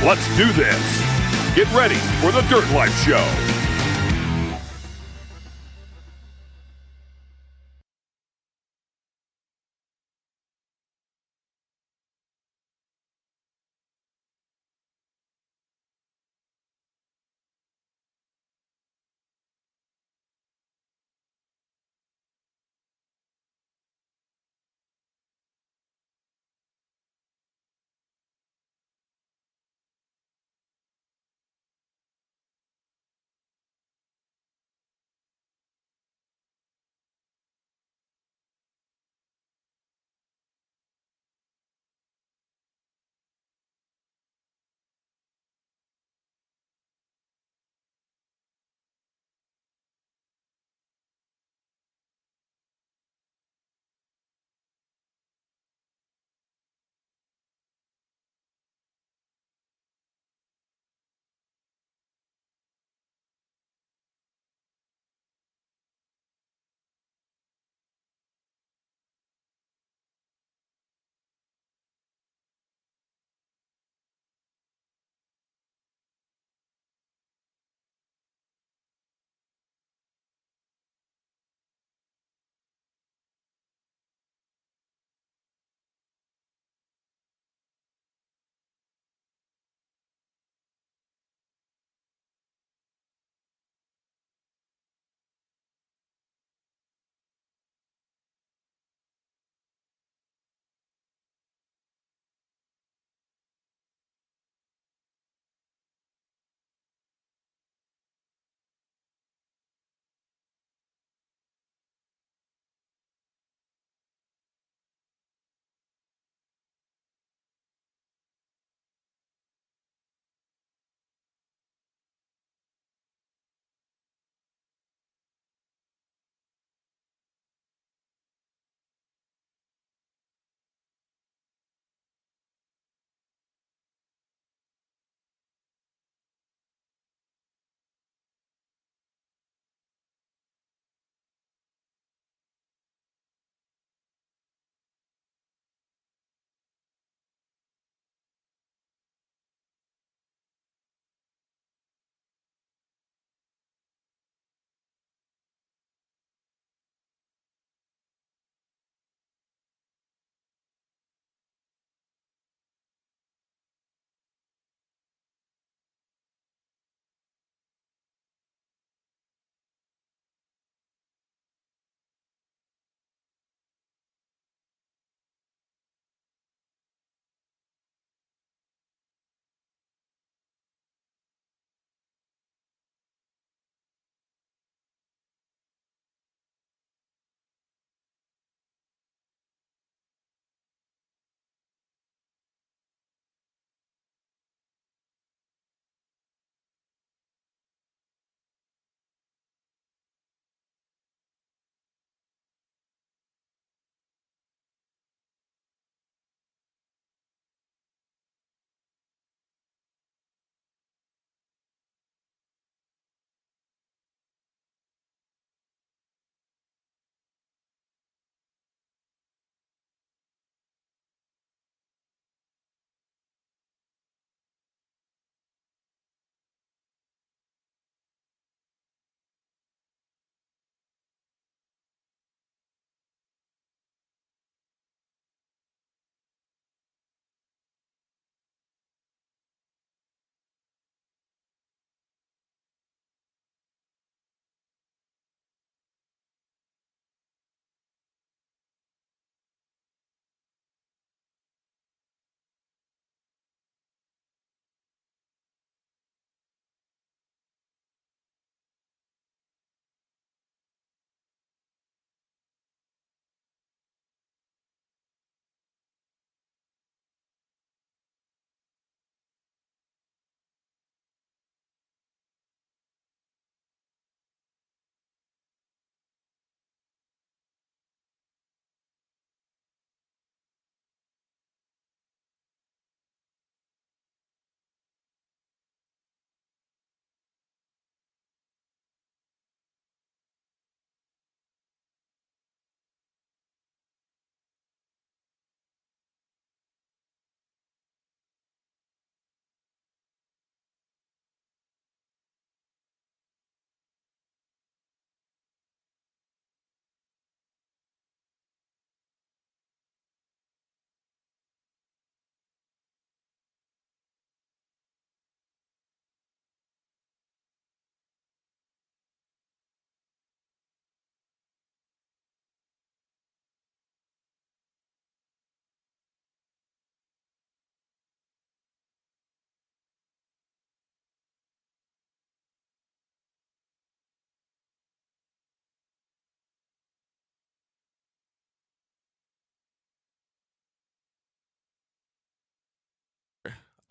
Let's do this. Get ready for the Dirt Life Show.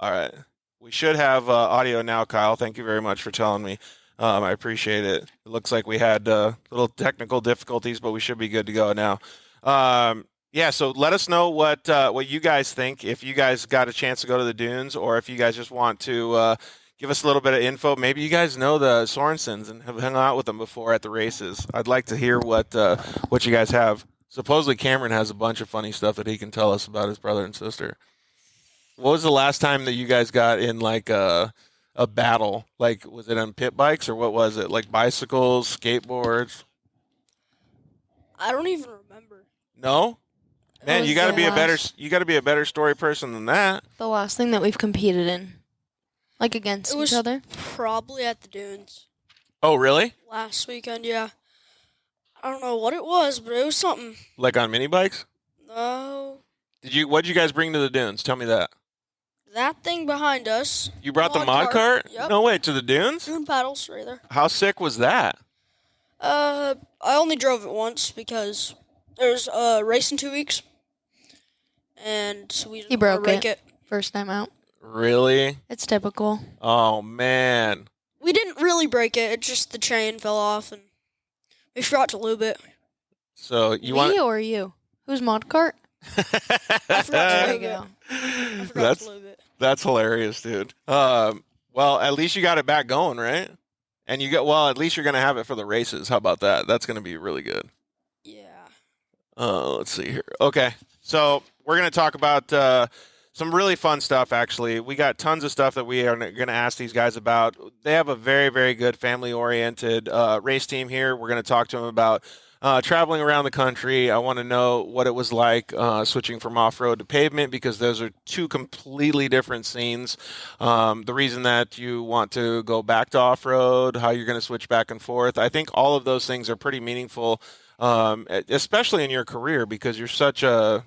All right. We should have audio now, Kyle. Thank you very much for telling me. I appreciate it. It looks like we had little technical difficulties, but we should be good to go now. Yeah, so let us know what you guys think. If you guys got a chance to go to the dunes, or if you guys just want to give us a little bit of info. Maybe you guys know the Sorensens and have hung out with them before at the races. I'd like to hear what you guys have. Supposedly Cameron has a bunch of funny stuff that he can tell us about his brother and sister. What was the last time that you guys got in like a battle? Like, was it on pit bikes or what was it? Like bicycles, skateboards? I don't even remember. No? Man, was you got to the be last- you got to be a better story person than that. The last thing that we've competed in, like against It was each other. probably at the dunes Oh, really? last weekend. Yeah, I don't know what it was, but it was something. Like on mini bikes? No, What'd you guys bring to the dunes? Tell me that. that thing behind us. You brought the Mod mod cart. cart? Yep. No way, to the dunes? Dune paddles right there. How sick was that? I only drove it once because there's a race in 2 weeks, and so we He didn't broke break it. First time out. Really? It's typical. Oh, man. We didn't really break it. It just the chain fell off, and we forgot to lube it. So you Me want or you? Who's mod cart? I forgot to There you lube it. go. I forgot That's to lube it. that's hilarious, dude. Well, at least you got it back going, right? And at least you're gonna have it for the races. How about that? That's gonna be really good. Yeah. Let's see here. Okay, so we're gonna talk about some really fun stuff. Actually, we got tons of stuff that we are gonna ask these guys about. They have a very, very good family-oriented race team here. We're gonna talk to them about traveling around the country. I want to know what it was like switching from off-road to pavement, because those are two completely different scenes. The reason that you want to go back to off-road, how you're going to switch back and forth. I think all of those things are pretty meaningful, especially in your career, because you're such a,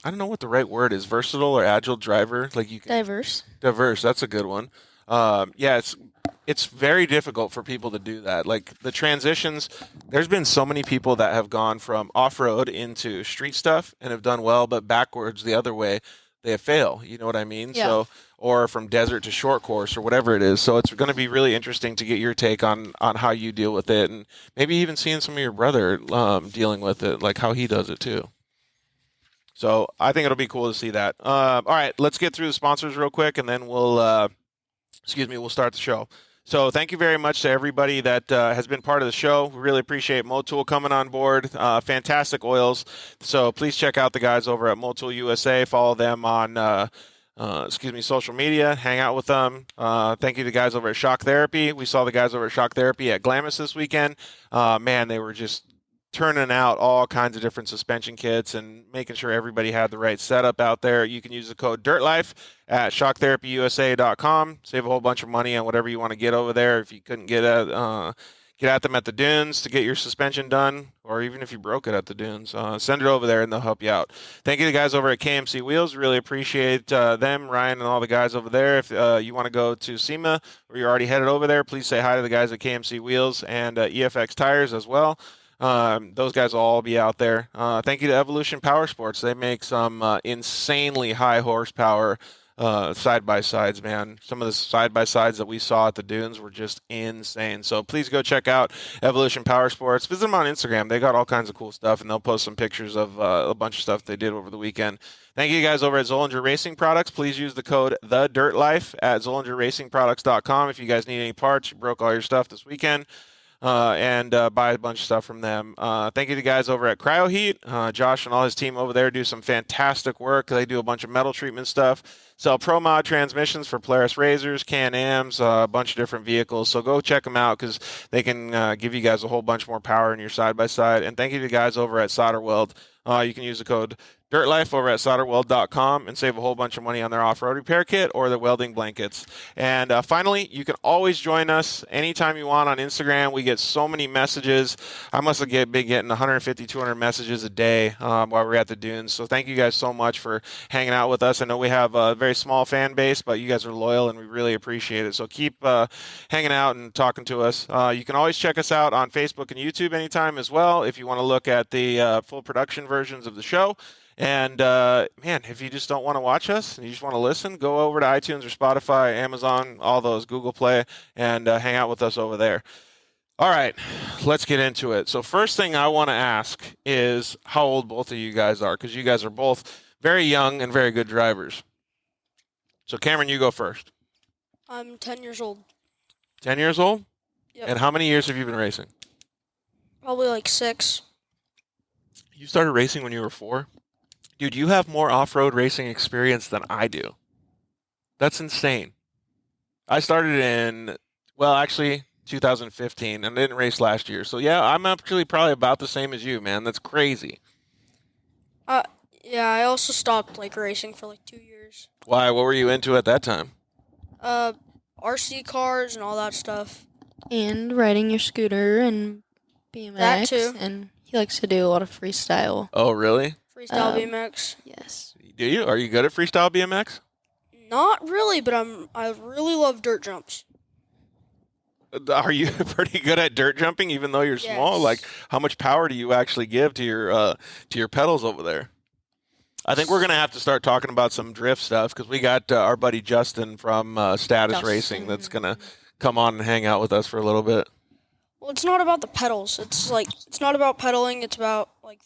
I don't know what the right word is, versatile or agile driver. Like you can Diverse. diverse. That's a good one. Yeah, it's very difficult for people to do that. Like the transitions, there's been so many people that have gone from off-road into street stuff and have done well, but backwards the other way, they fail. You know what I mean? Yeah. So, or from desert to short course or whatever it is. So it's going to be really interesting to get your take on how you deal with it, and maybe even seeing some of your brother dealing with it, like how he does it too. So I think it'll be cool to see that. All right, let's get through the sponsors real quick, and then we'll start the show. So thank you very much to everybody that has been part of the show. We really appreciate Motul coming on board. Fantastic oils. So please check out the guys over at Motul USA. Follow them on social media. Hang out with them. Thank you to the guys over at Shock Therapy. We saw the guys over at Shock Therapy at Glamis this weekend. Man, they were just turning out all kinds of different suspension kits and making sure everybody had the right setup out there. You can use the code DIRTLIFE at shocktherapyusa.com. Save a whole bunch of money on whatever you want to get over there. If you couldn't get at them at the dunes to get your suspension done, or even if you broke it at the dunes, send it over there and they'll help you out. Thank you to the guys over at KMC Wheels. Really appreciate them, Ryan, and all the guys over there. If you want to go to SEMA or you're already headed over there, please say hi to the guys at KMC Wheels and EFX Tires as well. Those guys will all be out there. Thank you to Evolution Power Sports. They make some insanely high horsepower side-by-sides, man. Some of the side-by-sides that we saw at the dunes were just insane. So please go check out Evolution Power Sports. Visit them on Instagram. They got all kinds of cool stuff, and they'll post some pictures of a bunch of stuff they did over the weekend. Thank you guys over at Zollinger Racing Products. Please use the code TheDirtLife at ZollingerRacingProducts.com if you guys need any parts. You broke all your stuff this weekend. And buy a bunch of stuff from them. Thank you to the guys over at CryoHeat. Josh and all his team over there do some fantastic work. They do a bunch of metal treatment stuff. Sell Pro Mod transmissions for Polaris Razors, Can-Ams, a bunch of different vehicles. So go check them out because they can give you guys a whole bunch more power in your side-by-side. And thank you to the guys over at Solder Weld. You can use the code DIRTLIFE over at solderweld.com and save a whole bunch of money on their off-road repair kit or their welding blankets. And finally, you can always join us anytime you want on Instagram. We get so many messages. I must have been getting 150, 200 messages a day while we're at the dunes. So thank you guys so much for hanging out with us. I know we have a very small fan base, but you guys are loyal and we really appreciate it. So keep hanging out and talking to us. You can always check us out on Facebook and YouTube anytime as well if you want to look at the full production versions of the show. And man, if you just don't want to watch us and you just want to listen, go over to iTunes or Spotify, Amazon, all those, Google Play, and hang out with us over there. All right, let's get into it. So first thing I want to ask is how old both of you guys are, because you guys are both very young and very good drivers. So Cameron, you go first. I'm 10 years old. 10 years old? Yep. And how many years have you been racing? Probably like 6. You started racing when you were 4? Dude, you have more off-road racing experience than I do. That's insane. I started in, well, actually, 2015, and didn't race last year. So, yeah, I'm actually probably about the same as you, man. That's crazy. Yeah, I also stopped like racing for like 2 years. Why? What were you into at that time? RC cars and all that stuff. And riding your scooter and BMX. That too. And he likes to do a lot of freestyle. Oh, really? Freestyle BMX. Yes. Do you? Are you good at freestyle BMX? Not really, but I really love dirt jumps. Are you pretty good at dirt jumping, even though you're small? Yes. Like, how much power do you actually give to your pedals over there? I think we're gonna have to start talking about some drift stuff because we got our buddy Justin from Status Racing that's gonna come on and hang out with us for a little bit. Well, it's not about the pedals. It's not about pedaling. It's about like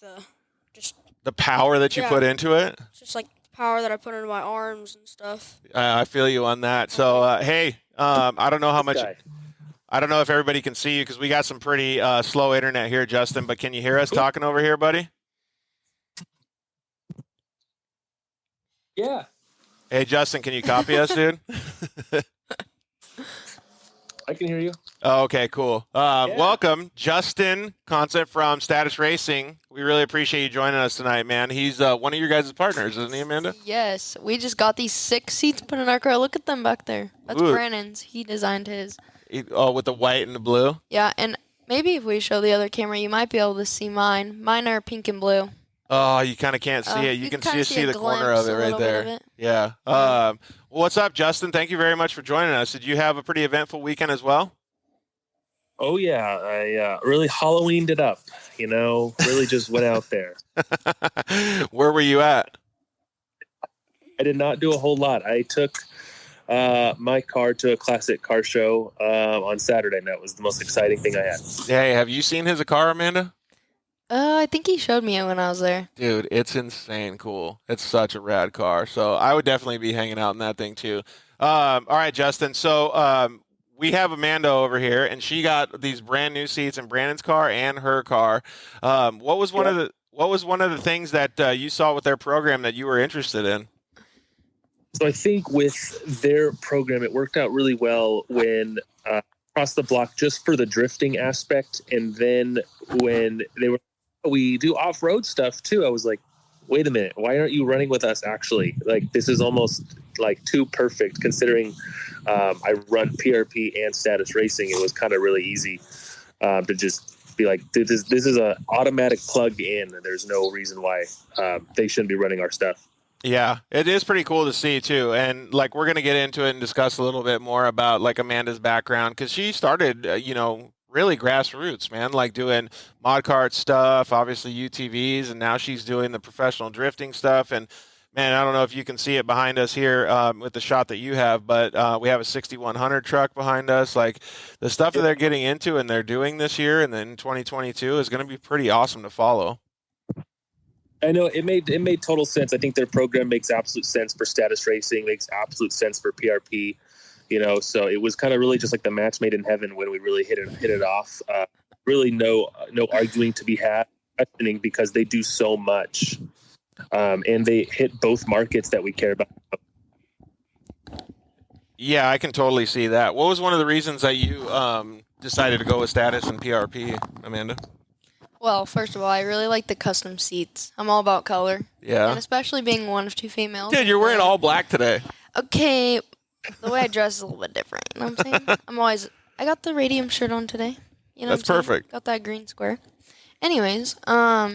The power that you put into it. It's just like the power that I put into my arms and stuff. I feel you on that. So, hey, I don't know how much. I don't know if everybody can see you because we got some pretty slow internet here, Justin. But can you hear us talking over here, buddy? Yeah. Hey, Justin, can you copy us, dude? I can hear you. Oh, okay, cool. Welcome, Justin Concept from Status Racing. We really appreciate you joining us tonight, man. He's one of your guys' partners, isn't he, Amanda? Yes. We just got these 6 seats put in our car. Look at them back there. That's Ooh. Brandon's. He designed his. With the white and the blue? Yeah, and maybe if we show the other camera, you might be able to see mine. Mine are pink and blue. Oh, you kind of can't see it. You can kinda see a the corner of glimpse, it a right little bit there. of it. Yeah. Well, what's up, Justin? Thank you very much for joining us. Did you have a pretty eventful weekend as well? Oh, yeah. I really Halloweened it up, really just went out there. Where were you at? I did not do a whole lot. I took my car to a classic car show on Saturday, and that was the most exciting thing I had. Hey, have you seen his car, Amanda? I think he showed me it when I was there. Dude, it's insane cool. It's such a rad car. So I would definitely be hanging out in that thing too. All right, Justin. So we have Amanda over here, and she got these brand new seats in Brandon's car and her car. What was one of the things that you saw with their program that you were interested in? So I think with their program, it worked out really well when across the block just for the drifting aspect, and then when we do off-road stuff too, I was like, wait a minute, why aren't you running with us actually? Like, this is almost like too perfect considering I run PRP and Status Racing. It was kind of really easy to just be like, this is an automatic plug in, and there's no reason why they shouldn't be running our stuff. Yeah, it is pretty cool to see too. And like, we're going to get into it and discuss a little bit more about like Amanda's background, because she started, really grassroots, man, like doing mod kart stuff, obviously UTVs, and now she's doing the professional drifting stuff. And man, I don't know if you can see it behind us here with the shot that you have, but we have a 6100 truck behind us. Like, the stuff that they're getting into and they're doing this year and then 2022 is going to be pretty awesome to follow. I know it made total sense. I think their program makes absolute sense for Status Racing, makes absolute sense for PRP. So it was kind of really just like the match made in heaven when we really hit it off. Really no arguing to be had, because they do so much, and they hit both markets that we care about. Yeah, I can totally see that. What was one of the reasons that you decided to go with Status and PRP, Amanda? Well, first of all, I really like the custom seats. I'm all about color. Yeah. And especially being one of 2 females. Dude, you're wearing all black today. Okay, the way I dress is a little bit different. You know what I'm saying? I got the radium shirt on today. That's perfect. Got that green square. Anyways, yeah,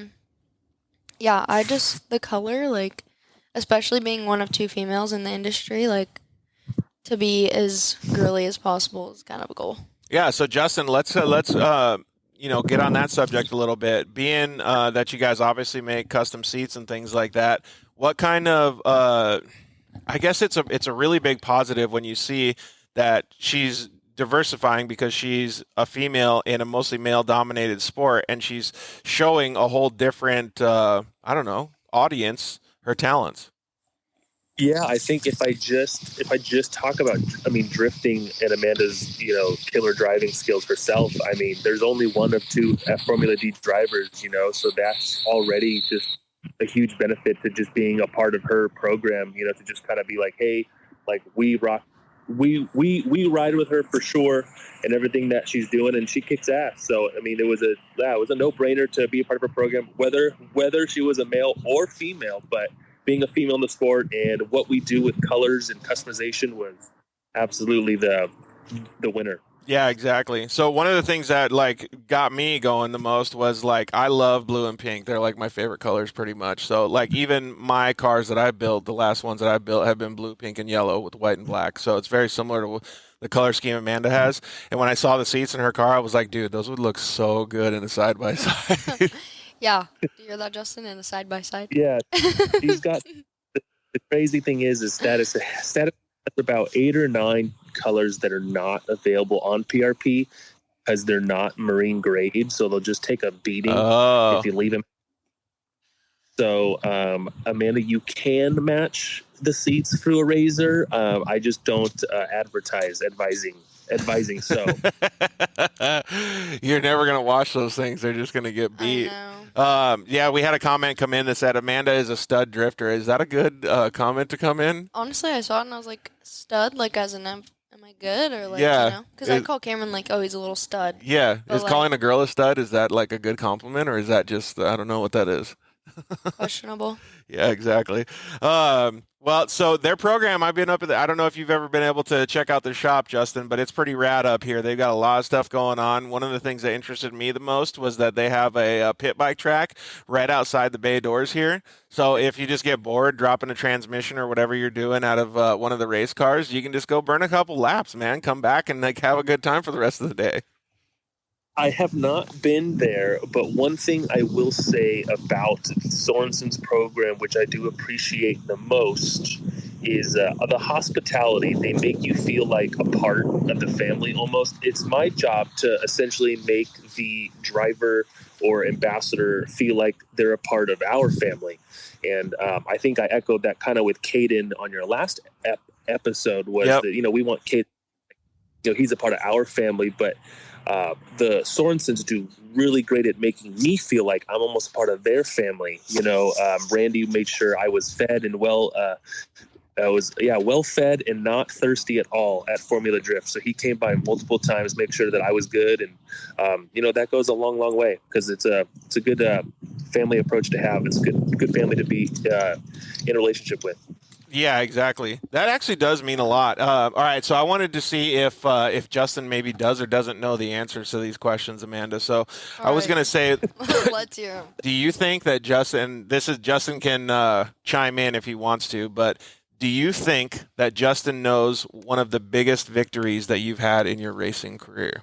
the color, like, especially being one of 2 females in the industry, like, to be as girly as possible is kind of a goal. Yeah, so Justin, let's get on that subject a little bit. Being that you guys obviously make custom seats and things like that, what kind of I guess it's a really big positive when you see that she's diversifying because she's a female in a mostly male dominated sport, and she's showing a whole different audience her talents. Yeah, I think if I just talk about, drifting and Amanda's, killer driving skills herself, there's only one of two Formula D drivers, so that's already just a huge benefit to just being a part of her program, to just kind of be like, hey, like we rock, we ride with her for sure, and everything that she's doing, and she kicks ass. So it was a no-brainer to be a part of her program, whether she was a male or female, but being a female in the sport and what we do with colors and customization was absolutely the winner. Yeah, exactly. So one of the things that got me going the most was I love blue and pink. They're my favorite colors pretty much. So even my cars that I built, the last ones that I built have been blue, pink, and yellow with white and black. So it's very similar to the color scheme Amanda has. And when I saw the seats in her car, I was like, dude, those would look so good in a side by side. Yeah. Do you hear that, Justin? In a side by side? Yeah. He's got the crazy thing is that it's about 8 or 9 colors that are not available on PRP because they're not marine grade, so they'll just take a beating if you leave them. So, Amanda, you can match the seats through a razor. I just don't advertise advising. So you're never gonna wash those things; they're just gonna get beat. Yeah, we had a comment come in that said Amanda is a stud drifter. Is that a good comment to come in? Honestly, I saw it and I was like, stud, as in am I good or yeah, because I call Cameron oh, he's a little stud. Yeah, is calling a girl a stud, is that a good compliment, or is that just I don't know what that is? Questionable. Yeah, exactly. Well, so their program, I've been up at I don't know if you've ever been able to check out their shop, Justin, but it's pretty rad up here. They've got a lot of stuff going on. One of the things that interested me the most was that they have a pit bike track right outside the bay doors here. So if you just get bored dropping a transmission or whatever you're doing out of one of the race cars, you can just go burn a couple laps, man. Come back and have a good time for the rest of the day. I have not been there, but one thing I will say about Sorensen's program, which I do appreciate the most, is the hospitality. They make you feel like a part of the family almost. It's my job to essentially make the driver or ambassador feel like they're a part of our family. And I think I echoed that kind of with Caden on your last episode was that, we want Caden, he's a part of our family, but the Sorensens do really great at making me feel like I'm almost part of their family. Randy made sure I was fed and well fed and not thirsty at all at Formula Drift. So he came by multiple times, make sure that I was good. And, that goes a long, long way because it's a good family approach to have. It's a good family to be in a relationship with. Yeah, exactly. That actually does mean a lot. All right, so I wanted to see if Justin maybe does or doesn't know the answers to these questions, Amanda. So I was going to say, let's hear him. Do you think that Justin can chime in if he wants to, but do you think that Justin knows one of the biggest victories that you've had in your racing career?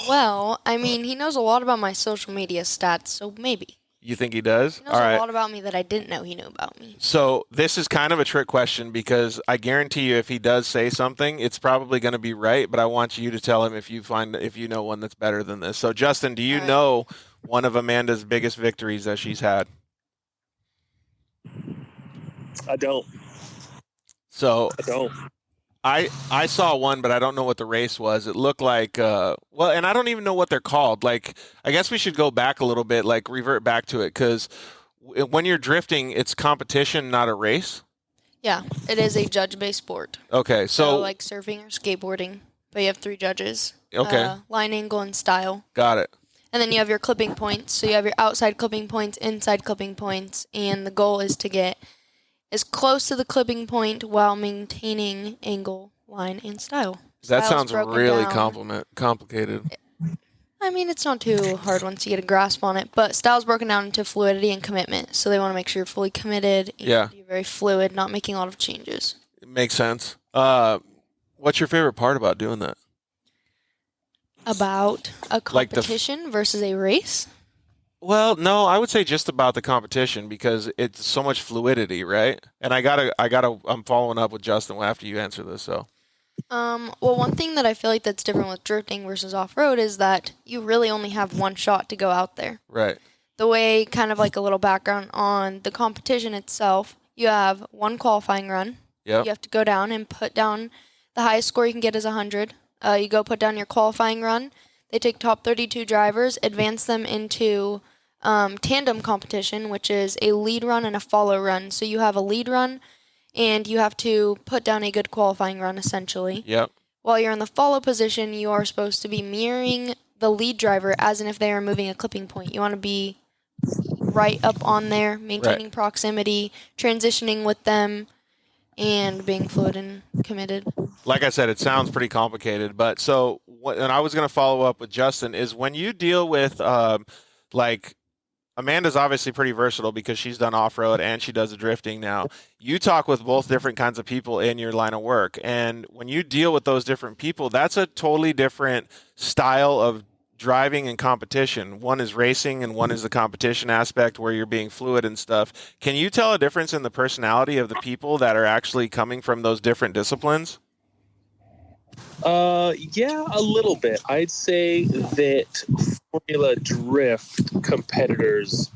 Well, he knows a lot about my social media stats, so maybe. You think he does? He knows a lot about me that I didn't know he knew about me. So this is kind of a trick question because I guarantee you if he does say something, it's probably going to be right, but I want you to tell him if you know one that's better than this. So Justin, do you know one of Amanda's biggest victories that she's had? I don't. So I don't. I saw one, but I don't know what the race was. It looked like, and I don't even know what they're called. I guess we should go back a little bit, revert back to it, because when you're drifting, it's competition, not a race. Yeah, it is a judge-based sport. Okay, so like surfing or skateboarding, but you have 3 judges. Okay. Line, angle, and style. Got it. And then you have your clipping points. So you have your outside clipping points, inside clipping points, and the goal is to get as close to the clipping point while maintaining angle, line, and style. That sounds really complicated. It's not too hard once you get a grasp on it, but style's broken down into fluidity and commitment. So they want to make sure you're fully committed and you're very fluid, not making a lot of changes. It makes sense. What's your favorite part about doing that? About a Like competition versus a race? Well, no, I would say just about the competition because it's so much fluidity, right? And I'm following up with Justin after you answer this. So, Well, one thing that I feel like that's different with drifting versus off-road is that you really only have one shot to go out there. right. The way, kind of like a little background on the competition itself, you have one qualifying run. Yep. You have to go down and put down the highest score you can get is 100. You go put down your qualifying run. They take top 32 drivers, advance them into tandem competition, which is a lead run and a follow run. So you have a lead run, and you have to put down a good qualifying run, essentially. Yep. While you're in the follow position, you are supposed to be mirroring the lead driver as in if they are moving a clipping point. You want to be right up on there, maintaining proximity, transitioning with them, and being fluid and committed. Like I said, it sounds pretty complicated, but so and I was going to follow up with Justin is when you deal with like Amanda's obviously pretty versatile because she's done off-road and she does the drifting now. You talk with both different kinds of people in your line of work, and when you deal with those different people, that's a totally different style of driving and competition. One is racing and one is the competition aspect where you're being fluid and stuff. Can you tell a difference in the personality of the people that are actually coming from those different disciplines? Yeah, a little bit. I'd say that Formula Drift competitors,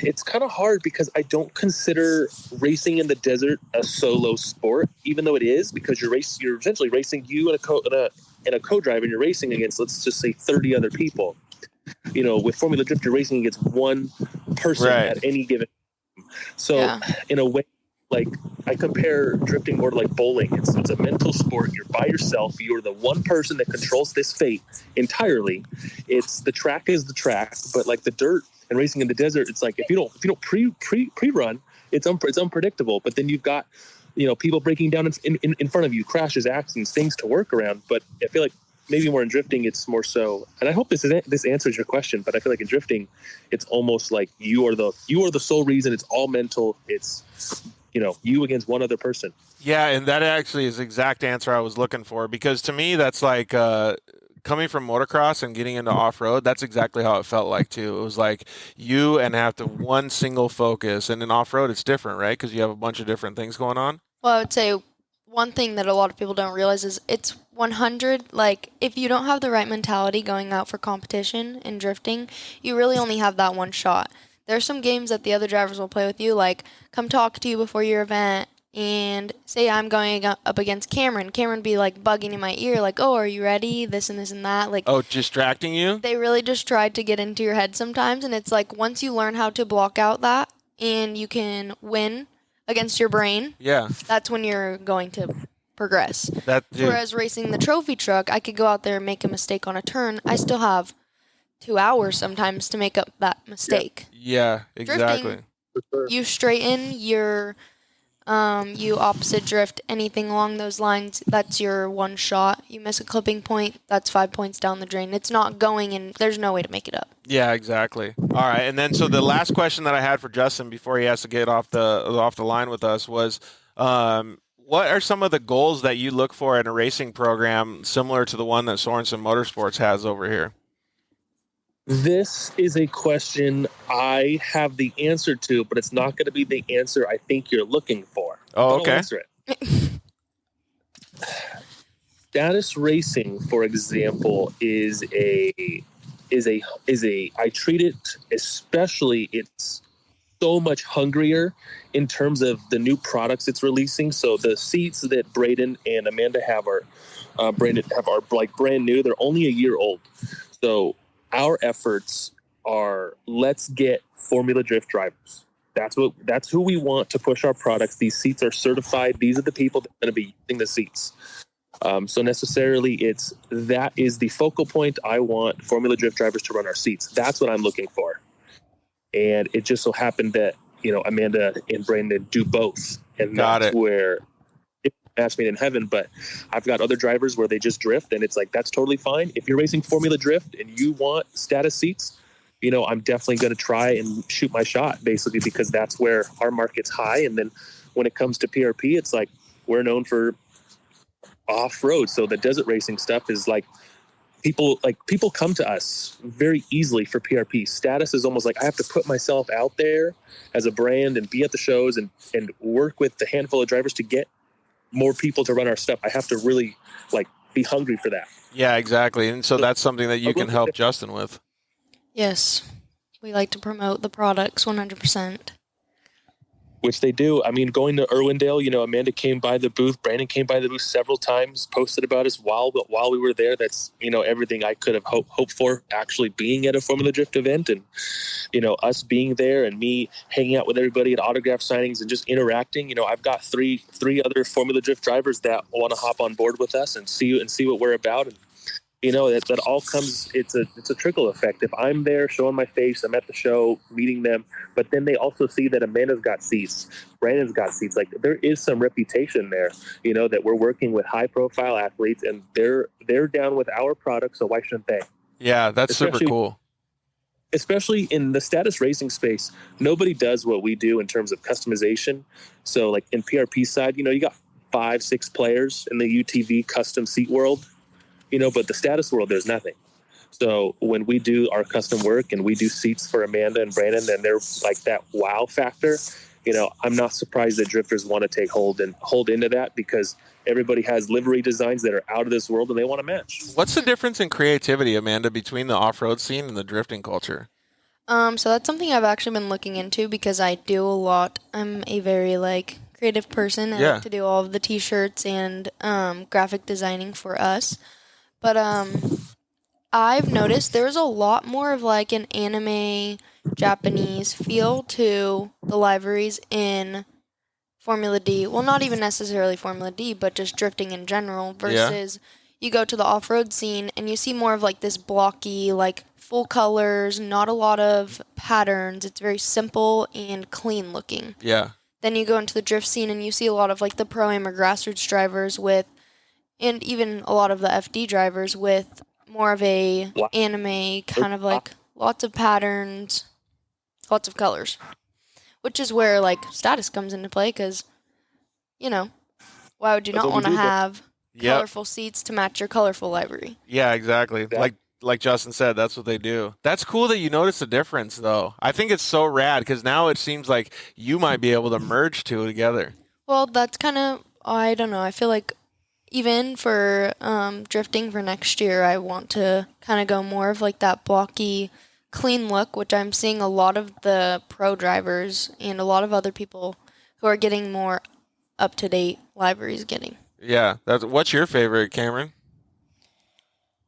it's kind of hard because I don't consider racing in the desert a solo sport, even though it is, because you're essentially racing you and a co-driver, and you're racing against, let's just say, 30 other people. You know, with Formula Drift, you're racing against one person at any given time. So in a way, like I compare drifting more to like bowling. It's a mental sport. You're by yourself. You're the one person that controls this fate entirely. It's the track is the track, but like the dirt and racing in the desert, it's like if you don't pre-run, it's unpredictable. But then you've got people breaking down in front of you, crashes, accidents, things to work around. But I feel like maybe more in drifting, it's more so. And I hope this answers your question. But I feel like in drifting, it's almost like you are the sole reason. It's all mental. It's you against one other person. Yeah, and that actually is the exact answer I was looking for, because to me that's like coming from motocross and getting into off-road, that's exactly how it felt like too. It was like you and have to one single focus, and in off-road it's different, right? Because you have a bunch of different things going on. Well, I would say one thing that a lot of people don't realize is it's 100. Like, if you don't have the right mentality going out for competition and drifting, you really only have that one shot. There's some games that the other drivers will play with you, like come talk to you before your event and say I'm going up against Cameron. Cameron be like bugging in my ear, like, oh, are you ready? This and this and that. Like, oh, distracting you? They really just try to get into your head sometimes, and it's like once you learn how to block out that and you can win against your brain, that's when you're going to progress. Whereas racing the trophy truck, I could go out there and make a mistake on a turn. I still have 2 hours sometimes to make up that mistake. Yeah, exactly. Drifting, you straighten, you opposite drift, anything along those lines, that's your one shot. You miss a clipping point, that's 5 points down the drain. It's not going, and there's no way to make it up. Yeah, exactly. All right, and then so the last question that I had for Justin before he has to get off the line with us was, what are some of the goals that you look for in a racing program similar to the one that Sorensen Motorsports has over here? This is a question I have the answer to, but it's not going to be the answer I think you're looking for. Oh, okay. I'll answer it. Status racing, for example, is a I treat it, especially it's so much hungrier in terms of the new products it's releasing. So the seats that Braden and Amanda have are like brand new. They're only a year old. So our efforts are, let's get Formula Drift drivers. That's who we want to push our products. These seats are certified. These are the people that are going to be using the seats. So necessarily that is the focal point. I want Formula Drift drivers to run our seats. That's what I'm looking for. And it just so happened that, Amanda and Brandon do both. And that's where it match made in heaven. But I've got other drivers where they just drift, and it's like, that's totally fine. If you're racing Formula Drift and you want status seats, I'm definitely going to try and shoot my shot, basically, because that's where our market's high. And then when it comes to PRP, it's like we're known for off-road. So the desert racing stuff is like people come to us very easily for PRP. Status is almost like I have to put myself out there as a brand and be at the shows and work with the handful of drivers to get more people to run our stuff. I have to really like be hungry for that. Yeah, exactly. And so that's something that you can help Justin with. Yes. We like to promote the products 100%. Which they do. I mean, going to Irwindale, Amanda came by the booth. Brandon came by the booth several times, posted about us while we were there. That's, everything I could have hoped for actually being at a Formula Drift event and, us being there and me hanging out with everybody at autograph signings and just interacting. I've got three other Formula Drift drivers that want to hop on board with us and see what we're about. And, that all comes, it's a trickle effect. If I'm there showing my face, I'm at the show, meeting them, but then they also see that Amanda's got seats, Brandon's got seats. Like there is some reputation there, that we're working with high profile athletes and they're down with our product. So why shouldn't they? Yeah, that's super cool. Especially in the status racing space, nobody does what we do in terms of customization. So like in PRP side, you got 5-6 players in the UTV custom seat world. But the status world, there's nothing. So when we do our custom work and we do seats for Amanda and Brandon, and they're like that wow factor, I'm not surprised that drifters want to take hold into that because everybody has livery designs that are out of this world and they want to match. What's the difference in creativity, Amanda, between the off-road scene and the drifting culture? So that's something I've actually been looking into because I do a lot. I'm a very creative person. I like to do all of the t-shirts and graphic designing for us. But I've noticed there's a lot more of an anime Japanese feel to the liveries in Formula D. Well, not even necessarily Formula D, but just drifting in general versus you go to the off-road scene and you see more of this blocky, full colors, not a lot of patterns. It's very simple and clean looking. Yeah. Then you go into the drift scene and you see a lot of the pro-am or grassroots drivers and even a lot of the FD drivers with more of a anime kind of lots of patterns, lots of colors, which is where status comes into play because, why would you not want to have colorful seats to match your colorful livery? Yeah, exactly. Like Justin said, that's what they do. That's cool that you notice the difference, though. I think it's so rad because now it seems like you might be able to merge two together. Well, that's kind of, I don't know, I feel like even for drifting for next year, I want to kind of go more of that blocky, clean look, which I'm seeing a lot of the pro drivers and a lot of other people who are getting more up-to-date liveries getting. Yeah. What's your favorite, Cameron?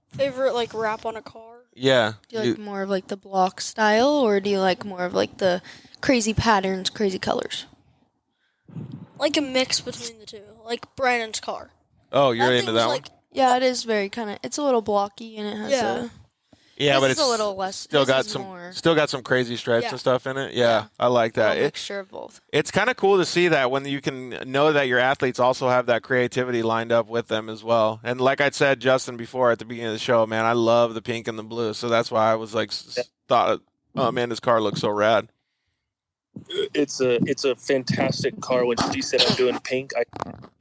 Favorite wrap on a car? Yeah. Do you like more of the block style, or do you like more of the crazy patterns, crazy colors? Like a mix between the two, like Brandon's car. Oh, you're into that one? Yeah, it is very kind of. It's a little blocky and it has but it's a little less. Still got some crazy stripes and stuff in it. Yeah, I like that. A mixture of both. It's kind of cool to see that when you can know that your athletes also have that creativity lined up with them as well. And like I said, Justin, before at the beginning of the show, man, I love the pink and the blue. So that's why I was thought, oh man, this car looks so rad. It's a fantastic car. When she said I'm doing pink, I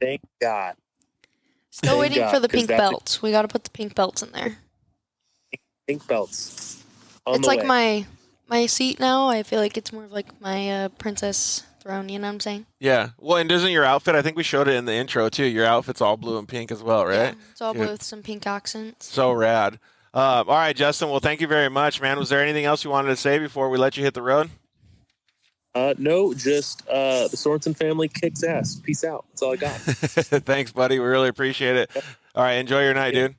thank God. Still waiting for the pink belts. We got to put the pink belts in there. Pink belts. It's like my seat now. I feel like it's more of my princess throne. You know what I'm saying? Yeah. Well, and doesn't your outfit? I think we showed it in the intro too. Your outfit's all blue and pink as well, right? Yeah, it's all blue with some pink accents. So rad. All right, Justin. Well, thank you very much, man. Was there anything else you wanted to say before we let you hit the road? No, just the Sorensen family kicks ass. Peace out. That's all I got. Thanks, buddy. We really appreciate it. All right, enjoy your night, dude.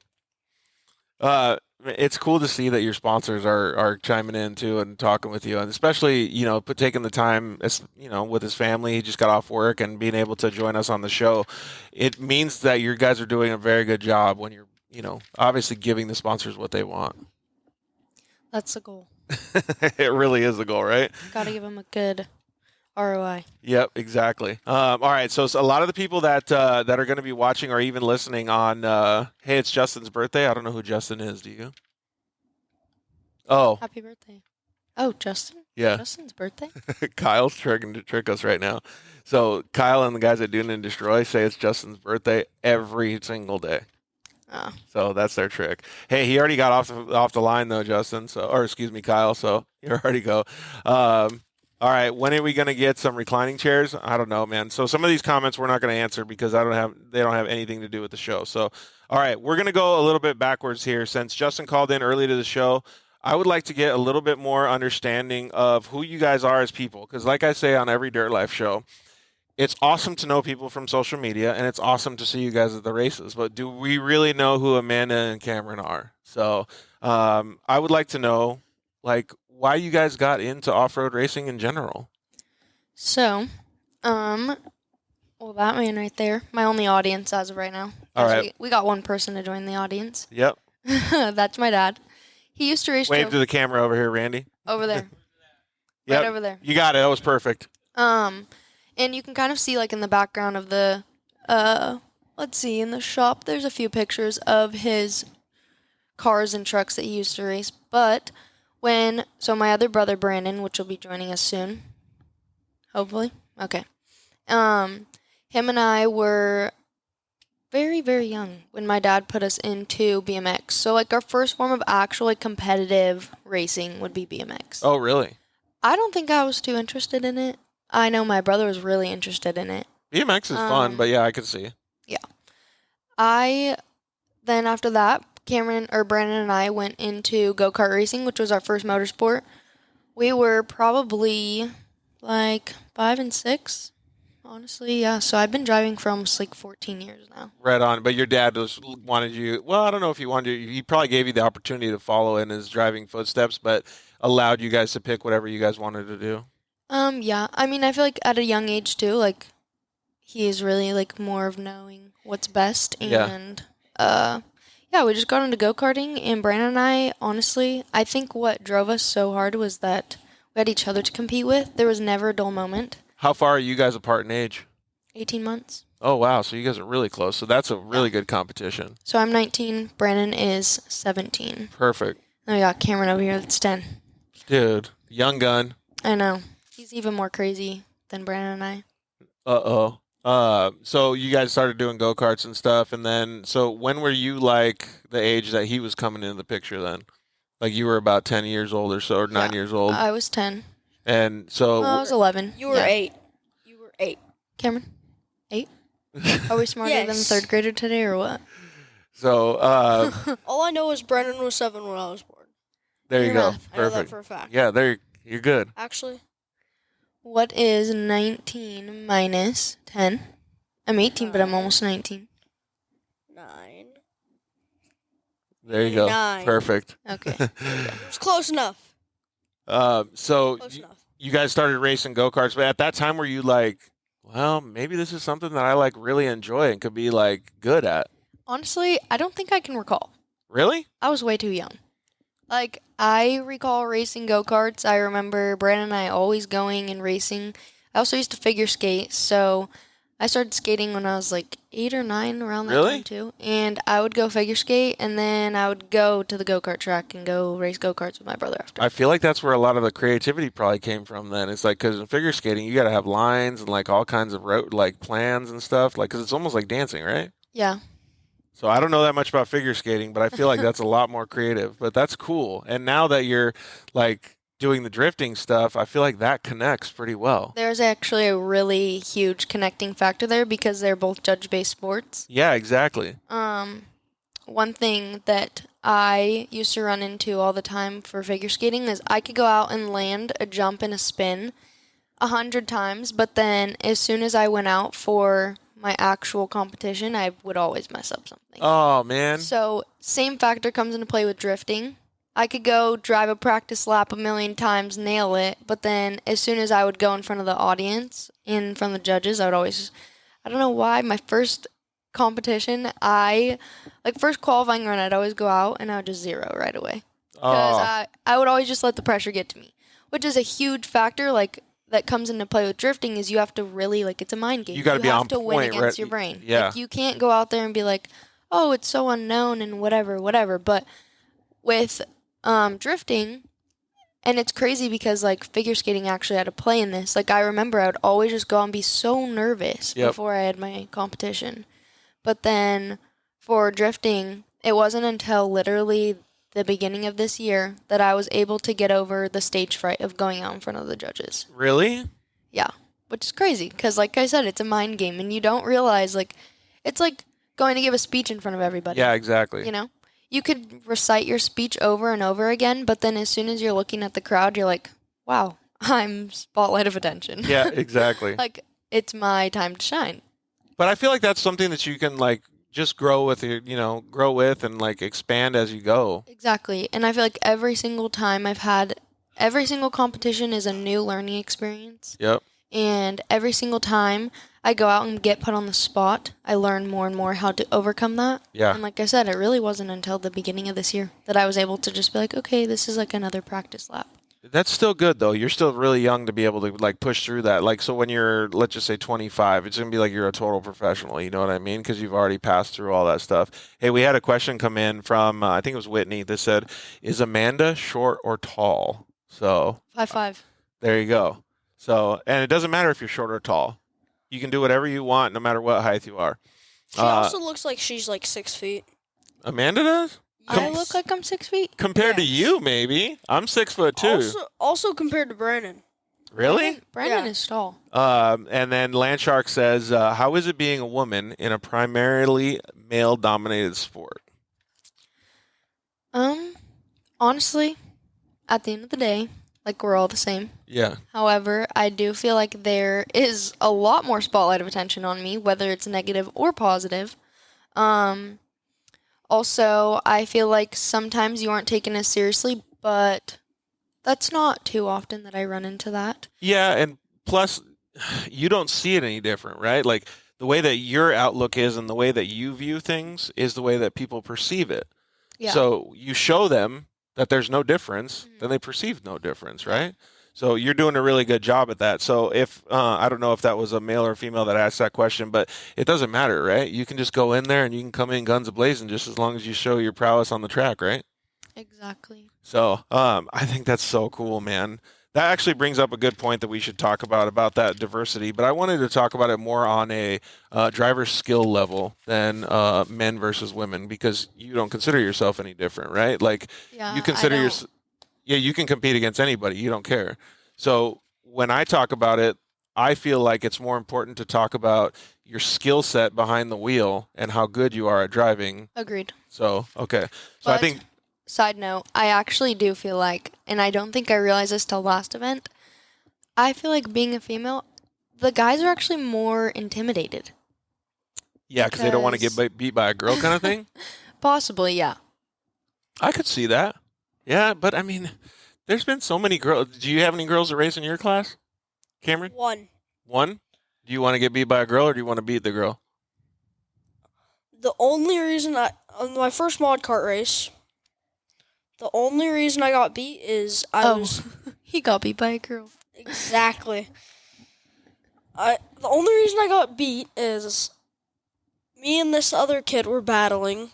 It's cool to see that your sponsors are chiming in too and talking with you, and especially taking the time, with his family. He just got off work and being able to join us on the show. It means that you guys are doing a very good job when you're obviously giving the sponsors what they want. That's the goal. It really is the goal, right? Got to give them a good ROI. Yep, exactly. All right, so a lot of the people that are going to be watching or even listening on, hey, it's Justin's birthday. I don't know who Justin is. Do you? Oh. Happy birthday. Oh, Justin? Yeah. Justin's birthday? Kyle's trying to trick us right now. So Kyle and the guys at Dune and Destroy say it's Justin's birthday every single day. Oh. So that's their trick. Hey, he already got off the line though, Justin. So, or excuse me, Kyle. So you already go. All right, when are we going to get some reclining chairs? I don't know, man. So some of these comments we're not going to answer because they don't have anything to do with the show. So, all right, we're going to go a little bit backwards here. Since Justin called in early to the show, I would like to get a little bit more understanding of who you guys are as people. Because like I say on every Dirt Life show, it's awesome to know people from social media, and it's awesome to see you guys at the races. But do we really know who Amanda and Cameron are? So I would like to know, like, why you guys got into off-road racing in general. So, well, that man right there, my only audience as of right now. All right. We got one person to join the audience. Yep. That's my dad. He used to race Wave to the camera over here, Randy. over there. Yep. Right over there. You got it. That was perfect. And you can kind of see, like, in the background of the, let's see, in the shop, there's a few pictures of his cars and trucks that he used to race. But so my other brother, Brandon, which will be joining us soon, hopefully. Okay. Him and I were very, very young when my dad put us into BMX. So, like, our first form of actual, like, competitive racing would be BMX. Oh, really? I don't think I was too interested in it. I know my brother was really interested in it. BMX is fun, but yeah, I can see. Yeah. Then after that, Brandon and I went into go-kart racing, which was our first motorsport. We were probably like 5 and 6, honestly. Yeah, so I've been driving for almost like 14 years now. Right on. But your dad wanted you, well, I don't know if he wanted you, he probably gave you the opportunity to follow in his driving footsteps, but allowed you guys to pick whatever you guys wanted to do. Yeah. I mean, I feel like at a young age too, like, he is really like more of knowing what's best. And yeah, we just got into go-karting, and Brandon and I, honestly, I think what drove us so hard was that we had each other to compete with. There was never a dull moment. How far are you guys apart in age? 18 months. Oh, wow. So you guys are really close. So that's a really good competition. So I'm 19. Brandon is 17. Perfect. And we got Cameron over here that's 10. Dude, young gun. I know. He's even more crazy than Brandon and I. Uh-oh. So you guys started doing go-karts and stuff, and then, so when were you, like, the age that he was coming into the picture then? Like, you were about 10 years old or so, or 9 years old? I was 10. And so... Well, I was 11. You were 8. You were 8. Cameron? 8? Are we smarter than the third grader today, or what? So, all I know is Brennan was 7 when I was born. there you go. I know that Perfect. for a fact. Yeah, you're good. Actually, What is 19 minus 10? I'm 18, but I'm almost 19. 9. There you go. 9. Perfect. Okay. It's close enough. So Close enough. you guys started racing go-karts, but at that time were you like, well, maybe this is something that I like really enjoy and could be like good at? Honestly, I don't think I can recall. Really? I was way too young. Like, I recall racing go-karts. I remember Brandon and I always going and racing. I also used to figure skate, so I started skating when I was like 8 or 9, around that time too. And I would go figure skate, and then I would go to the go-kart track and go race go-karts with my brother after. I feel like that's where a lot of the creativity probably came from then. It's like, because in figure skating, you got to have lines and like all kinds of like plans and stuff, like, because it's almost like dancing, right? Yeah. So I don't know that much about figure skating, but I feel like that's a lot more creative. But that's cool. And now that you're like doing the drifting stuff, I feel like that connects pretty well. There's actually a really huge connecting factor there because they're both judge-based sports. Yeah, exactly. One thing that I used to run into all the time for figure skating is I could go out and land a jump and a spin 100 times, but then as soon as I went out for my actual competition, I would always mess up something. Oh, man. So, same factor comes into play with drifting. I could go drive a practice lap a million times, nail it, but then as soon as I would go in front of the audience, in front of the judges, I would always, I don't know why, my first competition, first qualifying run, I'd always go out and I would just zero right away. Because I would always just let the pressure get to me, which is a huge factor, like, that comes into play with drifting is you have to really, like, it's a mind game. You got to be on have to win point, against right? your brain. Yeah. Like, you can't go out there and be like, oh, it's so unknown and whatever. But with drifting, and it's crazy because, like, figure skating actually had a play in this. Like, I remember I would always just go and be so nervous before I had my competition. But then for drifting, it wasn't until literally the beginning of this year that I was able to get over the stage fright of going out in front of the judges. Really? Yeah, which is crazy because, like I said, it's a mind game, and you don't realize, like, it's like going to give a speech in front of everybody. Yeah, exactly. You know? You could recite your speech over and over again, but then as soon as you're looking at the crowd, you're like, wow, I'm spotlight of attention. Yeah, exactly. Like, it's my time to shine. But I feel like that's something that you can, like, just grow with, grow with and, like, expand as you go. Exactly. And I feel like every single competition is a new learning experience. Yep. And every single time I go out and get put on the spot, I learn more and more how to overcome that. Yeah. And like I said, it really wasn't until the beginning of this year that I was able to just be like, okay, this is like another practice lap. That's still good, though. You're still really young to be able to, like, push through that. Like, so when you're, let's just say 25, it's going to be like you're a total professional. You know what I mean? Because you've already passed through all that stuff. Hey, we had a question come in from, I think it was Whitney, that said, is Amanda short or tall? So 5'5". there you go. So, and it doesn't matter if you're short or tall. You can do whatever you want, no matter what height you are. She also looks like she's like 6 feet. Amanda does? I look like I'm 6 feet. Compared to Yes. you, maybe. I'm 6'2". Also compared to Brandon. Really? Brandon Yeah. is tall. And then Landshark says, how is it being a woman in a primarily male-dominated sport? Honestly, at the end of the day, like, we're all the same. Yeah. However, I do feel like there is a lot more spotlight of attention on me, whether it's negative or positive. Also, I feel like sometimes you aren't taken as seriously, but that's not too often that I run into that. Yeah, and plus, you don't see it any different, right? Like, the way that your outlook is and the way that you view things is the way that people perceive it. Yeah. So you show them that there's no difference, then they perceive no difference, right? So you're doing a really good job at that. So if, I don't know if that was a male or female that asked that question, but it doesn't matter, right? You can just go in there and you can come in guns a-blazing just as long as you show your prowess on the track, right? Exactly. So I think that's so cool, man. That actually brings up a good point that we should talk about that diversity. But I wanted to talk about it more on a driver's skill level than men versus women, because you don't consider yourself any different, right? Like, Yeah, you consider yourself. Yeah, you can compete against anybody. You don't care. So when I talk about it, I feel like it's more important to talk about your skill set behind the wheel and how good you are at driving. Agreed. So, okay. So I But, think, side note, I actually do feel like, and I don't think I realized this till last event, I feel like being a female, the guys are actually more intimidated. yeah, because they don't want to get beat by a girl kind of thing. Possibly, yeah. I could see that. Yeah, but I mean, there's been so many girls. Do you have any girls that race in your class, Cameron? One. One? Do you want to get beat by a girl or do you want to beat the girl? The only reason on my first mod kart race, the only reason I got beat is I was He got beat by a girl. exactly. The only reason I got beat is me and this other kid were battling,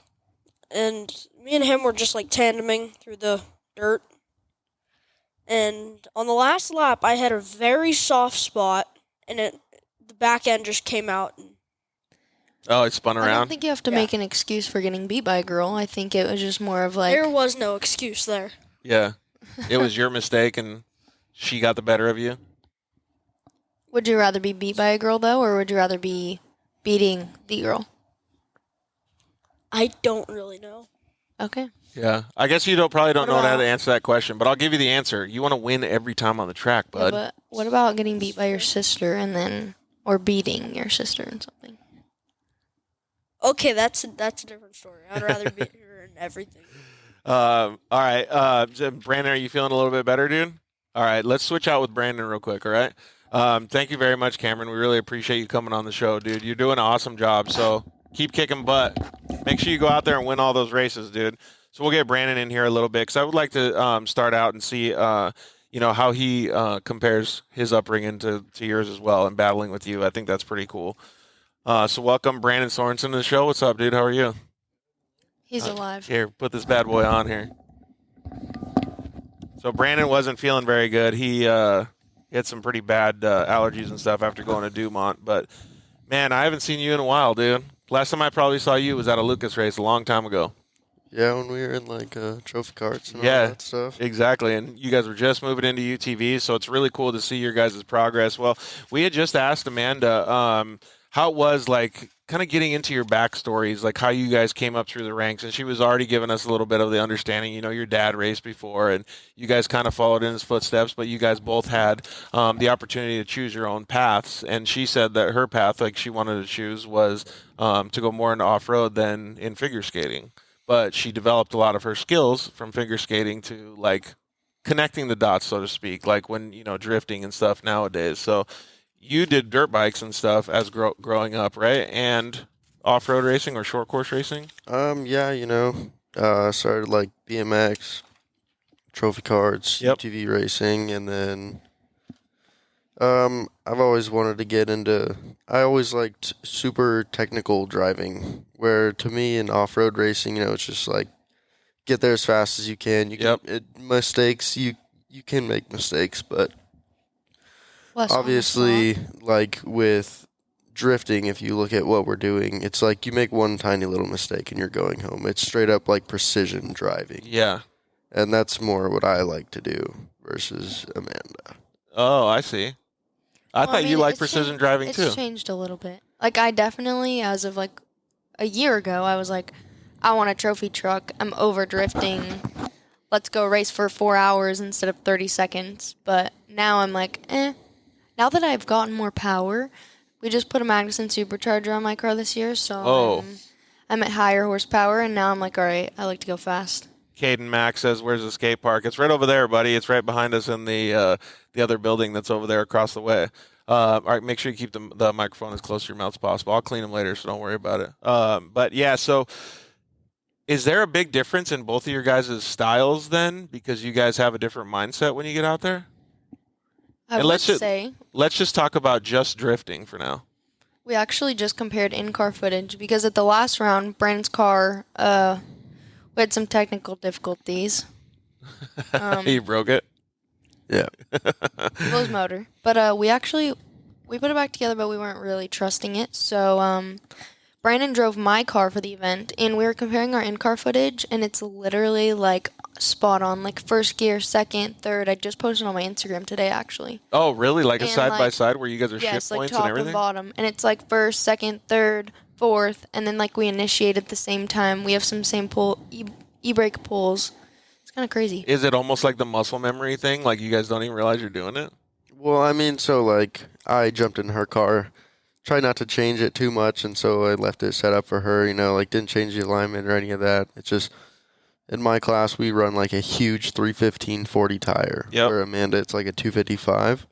and me and him were just like tandeming through the dirt. And on the last lap, I had a very soft spot, and the back end just came out. Oh, it spun I don't around? think you have to Yeah. make an excuse for getting beat by a girl. I think it was just more of like, There was no excuse there. Yeah. It was your mistake and she got the better of you? would you rather be beat by a girl though, or would you rather be beating the girl? I don't really know. Okay. Yeah. I guess you probably don't What know how about- to answer that question, but I'll give you the answer. You want to win every time on the track, Yeah, bud. but what about getting beat by your sister or beating your sister in something? Okay, that's a different story. I'd rather beat her in everything. All right. Brandon, are you feeling a little bit better, dude? All right. Let's switch out with Brandon real quick, all right? Thank you very much, Cameron. We really appreciate you coming on the show, dude. You're doing an awesome job, so keep kicking butt. Make sure you go out there and win all those races, dude. So we'll get Brandon in here a little bit because I would like to start out and see, how he compares his upbringing to yours as well and battling with you. I think that's pretty cool. So welcome, Brandon Sorensen, to the show. What's up, dude? How are you? He's alive. Here, put this bad boy on here. So Brandon wasn't feeling very good. He had some pretty bad allergies and stuff after going to Dumont. But, man, I haven't seen you in a while, dude. Last time I probably saw you was at a Lucas race a long time ago. Yeah, when we were in like trophy carts and all Yeah, that stuff. exactly. And you guys were just moving into UTVs, so it's really cool to see your guys' progress. Well, we had just asked Amanda how it was like kind of getting into your backstories, like how you guys came up through the ranks. And she was already giving us a little bit of the understanding. You know, your dad raced before, and you guys kind of followed in his footsteps, but you guys both had the opportunity to choose your own paths. And she said that her path, like she wanted to choose, was to go more into off-road than in figure skating. But she developed a lot of her skills from figure skating to like connecting the dots, so to speak, like when, you know, drifting and stuff nowadays. So you did dirt bikes and stuff as growing up, right? And off-road racing or short course racing? Yeah, you know, started like BMX, trophy carts, Yep. UTV racing, and then I've always wanted to get into. I always liked super technical driving, where to me in off-road racing, you know, it's just like get there as fast as you can. You can mistakes. You can make mistakes, but Less on the obviously, spot. like with drifting, if you look at what we're doing, it's like you make one tiny little mistake and you're going home. It's straight up like precision driving. Yeah. And that's more what I like to do versus Amanda. Oh, I see. I Well, thought you mean, liked it's precision changed- driving it's too. changed a little bit. Like, I definitely, as of like a year ago, I was like, I want a trophy truck. I'm over drifting. Let's go race for 4 hours instead of 30 seconds. But now I'm like, Now that I've gotten more power, we just put a Magnuson supercharger on my car this year, so I'm at higher horsepower, and now I'm like, all right, I like to go fast. Caden Mack says, "Where's the skate park?" It's right over there, buddy. It's right behind us in the other building that's over there across the way. All right, make sure you keep the microphone as close to your mouth as possible. I'll clean them later, so don't worry about it. But yeah, so is there a big difference in both of your guys' styles then? Because you guys have a different mindset when you get out there? I And would let's say let's just talk about just drifting for now. we actually just compared in-car footage because at the last round, Brandon's car, we had some technical difficulties. He broke it. Yeah. It was motor. But we put it back together, but we weren't really trusting it. So Brandon drove my car for the event, and we were comparing our in-car footage, and it's literally like spot on, like first gear, second, third. I just posted on my Instagram today, actually. Oh, really? Like a And, side by like, side where you guys are Yes, shift like points top and and everything? bottom, and it's like first, second, third, fourth, and then like we initiate at the same time. We have some same e-brake pulls. It's kind of crazy. Is it almost like the muscle memory thing? Like you guys don't even realize you're doing it? Well, I mean, so like I jumped in her car, tried not to change it too much, and so I left it set up for her, you know, like didn't change the alignment or any of that. It's just in my class we run like a huge 315/40 tire. Yep. Where Amanda it's like a 255.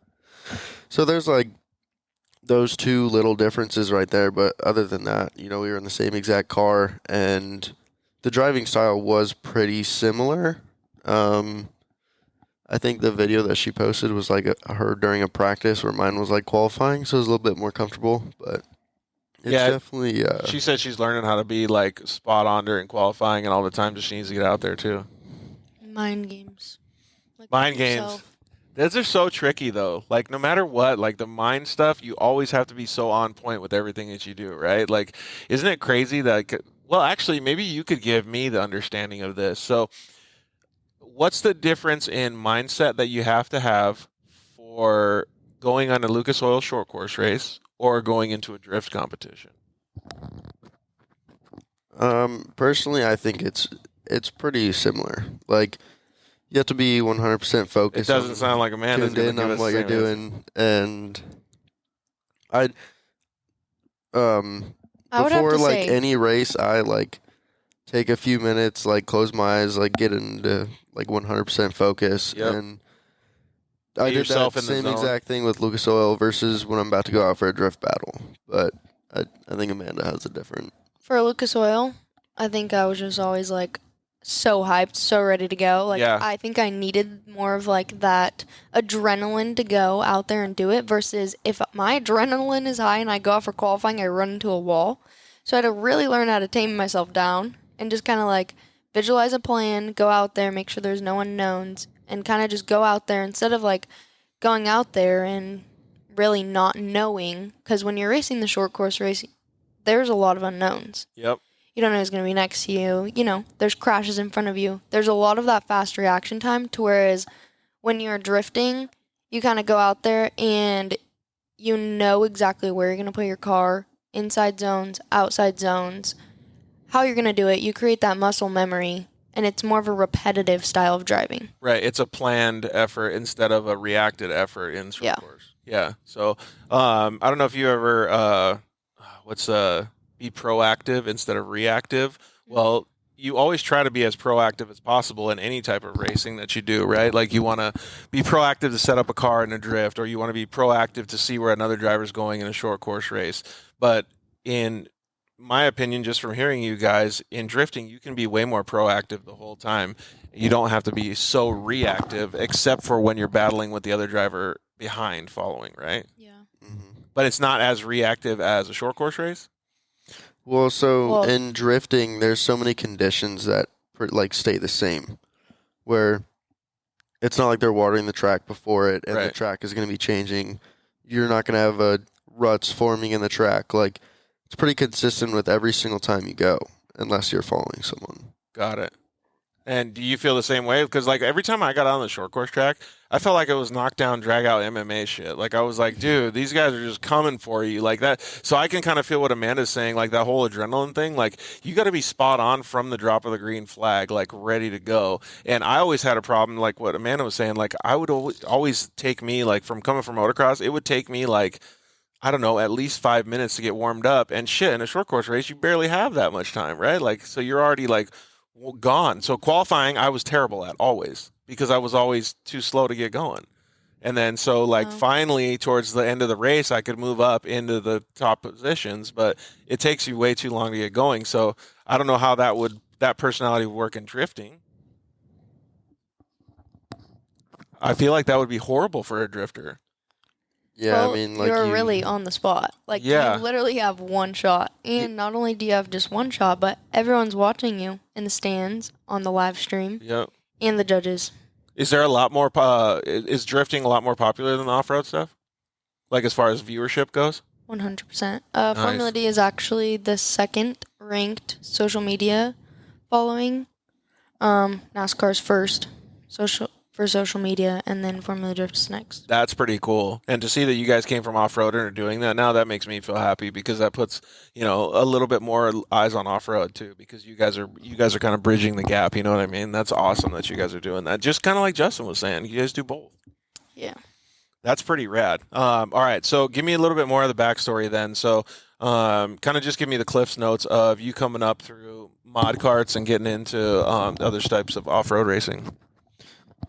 So there's like those two little differences right there, but other than that, you know, we were in the same exact car and the driving style was pretty similar. I think the video that she posted was like her during a practice where mine was like qualifying, so it was a little bit more comfortable, but it's Yeah, definitely She said she's learning how to be like spot on during qualifying and all the time. Just she needs to get out there too. Mind games. Like Mind with games. yourself. Those are so tricky though. Like no matter what, like the mind stuff, you always have to be so on point with everything that you do, right? Like, isn't it crazy that? Well, actually, maybe you could give me the understanding of this. So, what's the difference in mindset that you have to have for going on a Lucas Oil short course race or going into a drift competition? personally I think it's pretty similar. Like you have to be 100% It focused. doesn't on sound like Amanda's tuned going in to give on us what the you're same answer. doing, and I'd I would have before to like say, any race, I like take a few minutes, like close my eyes, like get into like 100% focus, Yep. and I Get did yourself that in the same zone. exact thing with Lucas Oil versus when I'm about to go out for a drift battle. But I think Amanda has a different. for Lucas Oil, I think I was just always like so hyped, so ready to go. Like Yeah. I think I needed more of like that adrenaline to go out there and do it versus if my adrenaline is high and I go out for qualifying, I run into a wall. So I had to really learn how to tame myself down and just kind of like visualize a plan, go out there, make sure there's no unknowns, and kind of just go out there instead of like going out there and really not knowing. Because when you're racing the short course race, there's a lot of unknowns. Yep. You don't know who's going to be next to you. You know, there's crashes in front of you. There's a lot of that fast reaction time to whereas when you're drifting, you kind of go out there and you know exactly where you're going to put your car, inside zones, outside zones, how you're going to do it. You create that muscle memory, and it's more of a repetitive style of driving. Right. It's a planned effort instead of a reacted effort in short course. Yeah. So I don't know if you ever be proactive instead of reactive. Well, you always try to be as proactive as possible in any type of racing that you do, right? Like you want to be proactive to set up a car in a drift, or you want to be proactive to see where another driver's going in a short course race. But in my opinion, just from hearing you guys, in drifting, you can be way more proactive the whole time. You don't have to be so reactive, except for when you're battling with the other driver behind following, right? Yeah. Mm-hmm. But it's not as reactive as a short course race? Well, in drifting, there's so many conditions that stay the same, where it's not like they're watering the track before it, and the track is going to be changing. You're not going to have ruts forming in the track. Like, it's pretty consistent with every single time you go, unless you're following someone. Got it. And do you feel the same way? Because like every time I got on the short course track, I felt like it was knockdown, drag out MMA shit. Like I was like, dude, these guys are just coming for you like that. So I can kind of feel what Amanda's saying, like that whole adrenaline thing. Like you got to be spot on from the drop of the green flag, like ready to go. And I always had a problem, like what Amanda was saying. Like I would always take me like from coming from motocross, it would take me like, I don't know, at least 5 minutes to get warmed up. And shit, in a short course race, you barely have that much time, right? Like so you're already like gone. So qualifying, I was terrible at always because I was always too slow to get going. And then so like finally towards the end of the race, I could move up into the top positions, but it takes you way too long to get going. So I don't know how that personality would work in drifting. I feel like that would be horrible for a drifter. Yeah, well, I mean, like you're really on the spot. Like, you literally have one shot. And not only do you have just one shot, but everyone's watching you in the stands, on the live stream, and the judges. Is there a lot more, is drifting a lot more popular than the off-road stuff? Like, as far as viewership goes? 100%. Formula D is actually the second ranked social media following. NASCAR's first for social media, and then Formula Drift's next. That's pretty cool. And to see that you guys came from off-road and are doing that now, that makes me feel happy because that puts, a little bit more eyes on off-road too, because you guys are kind of bridging the gap, you know what I mean? That's awesome that you guys are doing that. Just kind of like Justin was saying, you guys do both. Yeah. That's pretty rad. All right, so give me a little bit more of the backstory then. So kind of just give me the Cliff's Notes of you coming up through mod carts and getting into other types of off-road racing.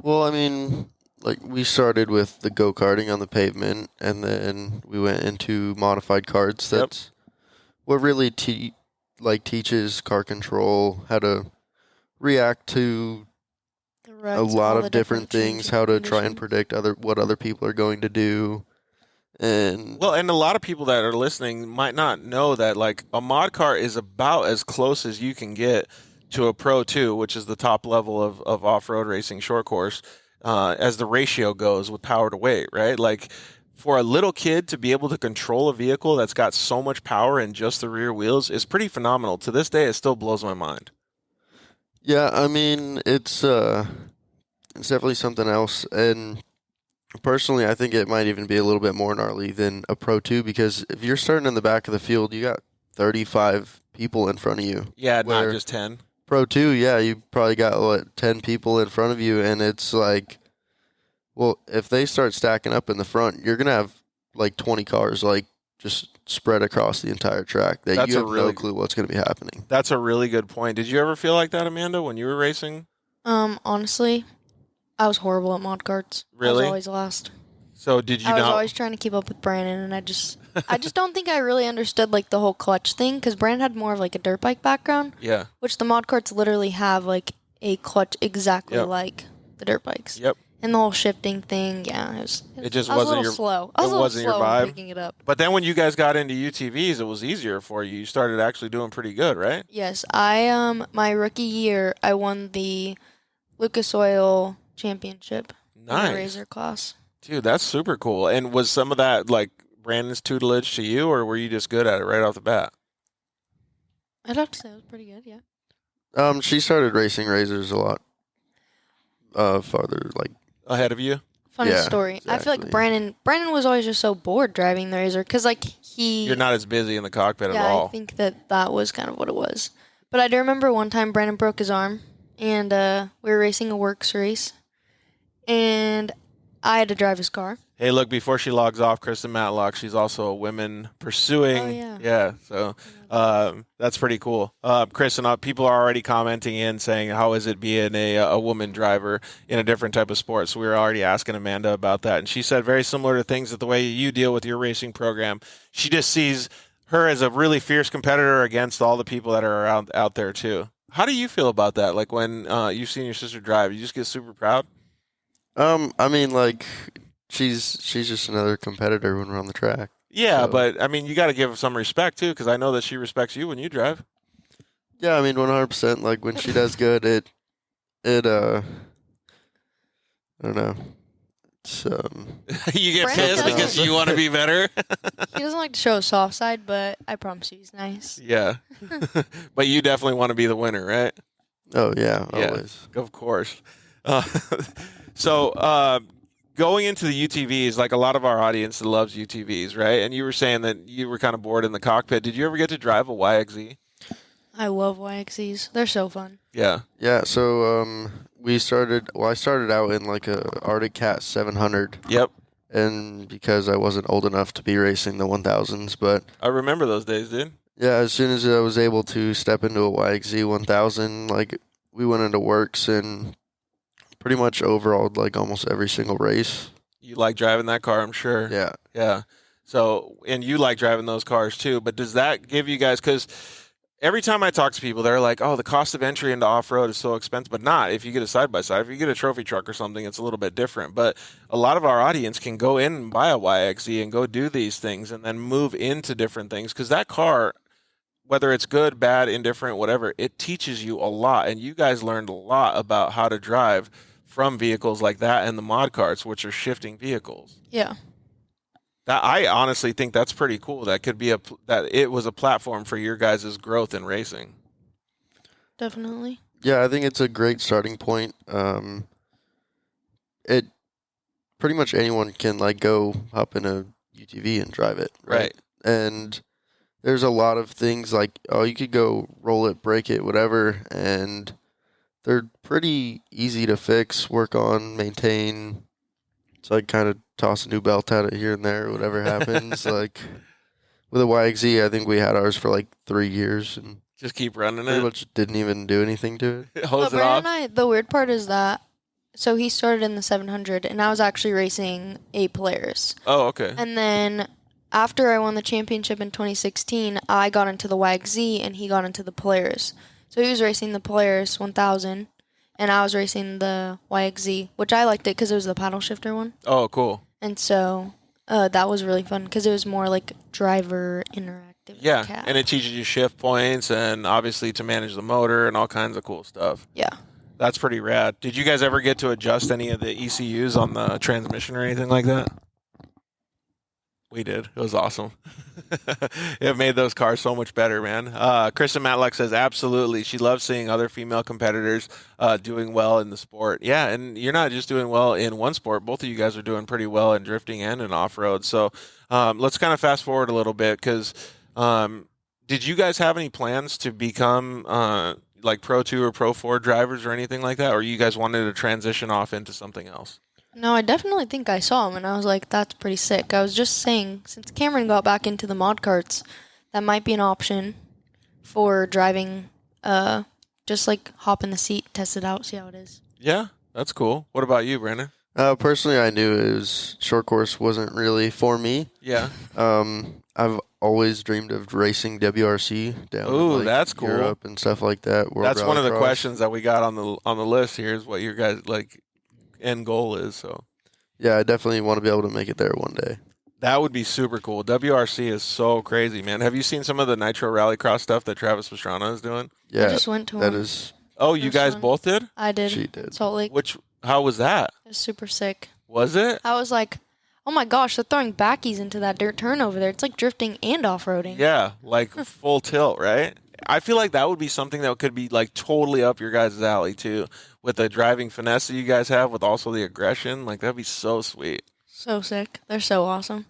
Well, I mean, like we started with the go-karting on the pavement, and then we went into modified karts. That's what really teaches car control, how to react to a lot of different things, how to try and predict what other people are going to do. And a lot of people that are listening might not know that like a mod car is about as close as you can get to a Pro 2, which is the top level of off-road racing short course, as the ratio goes with power to weight, right? Like, for a little kid to be able to control a vehicle that's got so much power in just the rear wheels is pretty phenomenal. To this day, it still blows my mind. Yeah, I mean, it's definitely something else. And personally, I think it might even be a little bit more gnarly than a Pro 2, because if you're starting in the back of the field, you got 35 people in front of you. Yeah, not just 10. Pro 2, yeah, you probably got, 10 people in front of you, and it's like, well, if they start stacking up in the front, you're going to have, 20 cars, just spread across the entire track that you have no clue what's going to be happening. That's a really good point. Did you ever feel like that, Amanda, when you were racing? Honestly, I was horrible at mod carts. Really? I was always last. So did you I was always trying to keep up with Brandon, and I just don't think I really understood the whole clutch thing, because Brandon had more of a dirt bike background. Yeah. Which the mod carts literally have a clutch exactly like the dirt bikes. Yep. And the whole shifting thing, yeah, it just wasn't your slow. I was it wasn't your vibe. Picking it up. But then when you guys got into UTVs, it was easier for you. You started actually doing pretty good, right? Yes, I my rookie year, I won the Lucas Oil Championship in the Razor class. Dude, that's super cool. And was some of that Brandon's tutelage to you, or were you just good at it right off the bat? I'd have to say it was pretty good, yeah. She started racing razors a lot farther, like Ahead of you? Funny Yeah, story. I feel like exactly. Brandon was always just so bored driving the Razor because like You're not as busy in the cockpit at yeah, all. I think that was kind of what it was. But I do remember one time Brandon broke his arm and we were racing a works race and I had to drive his car. Hey, look, before she logs off, Kristen Matlock, she's also a women pursuing. Oh, yeah. So that's pretty cool. Kristen, people are already commenting in saying, how is it being a woman driver in a different type of sport? So we were already asking Amanda about that. And she said very similar to things that the way you deal with your racing program. She just sees her as a really fierce competitor against all the people that are out there, too. How do you feel about that? Like when you've seen your sister drive, you just get super proud? I mean, like she's just another competitor when we're on the track. Yeah, So- but I mean, you got to give her some respect too, because I know that she respects you when you drive. Yeah, I mean, 100%. Like when she does good, it I don't know. It's You get Brandon pissed does. because you want to be better. He doesn't like to show his soft side, but I promise you he's nice. Yeah, but you definitely want to be the winner, right? oh yeah, Yeah. always. Of course. Uh, so going into the UTVs, like a lot of our audience loves UTVs, right? And you were saying that you were kind of bored in the cockpit. Did you ever get to drive a YXZ? I love YXZs. They're so fun. Yeah. Yeah. So I started out in like a Arctic Cat 700, Yep. and because I wasn't old enough to be racing the 1000s, but I remember those days, dude. yeah, as soon as I was able to step into a YXZ 1000, like we went into works and pretty much overhauled like almost every single race. You like driving that car, I'm sure. Yeah. Yeah. So, and you like driving those cars too, but does that give you guys, because every time I talk to people, they're like, oh, the cost of entry into off-road is so expensive, but not if you get a side-by-side. If you get a trophy truck or something, it's a little bit different. But a lot of our audience can go in and buy a YXZ and go do these things and then move into different things, because that car, whether it's good, bad, indifferent, whatever, it teaches you a lot. And you guys learned a lot about how to drive from vehicles like that and the mod carts, which are shifting vehicles. Yeah. That, I honestly think that's pretty cool. That could be that it was a platform for your guys' growth in racing. Definitely. Yeah, I think it's a great starting point. It pretty much anyone can like go hop in a UTV and drive it, Right. And there's a lot of things like, oh, you could go roll it, break it, whatever, and they're pretty easy to fix, work on, maintain. It's like kind of toss a new belt at it here and there, whatever happens. Like with a YXZ, I think we had ours for like 3 years and Just keep running pretty it. much didn't even do anything to it. Hose But it Brandon off. and I, the weird part is that, so he started in the 700, and I was actually racing a Polaris. Oh, okay. And then after I won the championship in 2016, I got into the YXZ, and he got into the Polaris. So he was racing the Polaris 1000, and I was racing the YXZ, which I liked it because it was the paddle shifter one. Oh, cool. And so that was really fun because it was more like driver interactive. Yeah, cab. and it teaches you shift points and obviously to manage the motor and all kinds of cool stuff. Yeah. That's pretty rad. Did you guys ever get to adjust any of the ECUs on the transmission or anything like that? We did. It was awesome. It made those cars so much better, man. Kristen Matlock says absolutely. She loves seeing other female competitors doing well in the sport. Yeah, and you're not just doing well in one sport. Both of you guys are doing pretty well in drifting and in off-road. So let's kind of fast forward a little bit because did you guys have any plans to become like Pro 2 or Pro 4 drivers or anything like that? Or you guys wanted to transition off into something else? No, I definitely think I saw him, and I was like, that's pretty sick. I was just saying, since Cameron got back into the mod carts, that might be an option for driving, just like hop in the seat, test it out, see how it is. Yeah, that's cool. What about you, Brandon? Personally, I knew it was short course wasn't really for me. Yeah. I've always dreamed of racing WRC down Ooh, in, like, that's cool. Europe and stuff like that. World That's one of the Rallycross. questions that we got on the list here is what your guys like end goal is. So Yeah, I definitely want to be able to make it there one day. that would be super cool. WRC is so crazy, man. Have you seen some of the Nitro Rallycross stuff that Travis Pastrana is doing? Yeah, I just went to that one. is. Oh, you First guys one. both did? I did. She did. Salt Lake. How was that? It was super sick. Was it? I was like, oh my gosh, they're throwing backies into that dirt turn over there. It's like drifting and off-roading. Yeah, like full tilt, right? I feel like that would be something that could be like totally up your guys' alley too, with the driving finesse that you guys have, with also the aggression. Like that'd be so sweet. So sick. They're so awesome.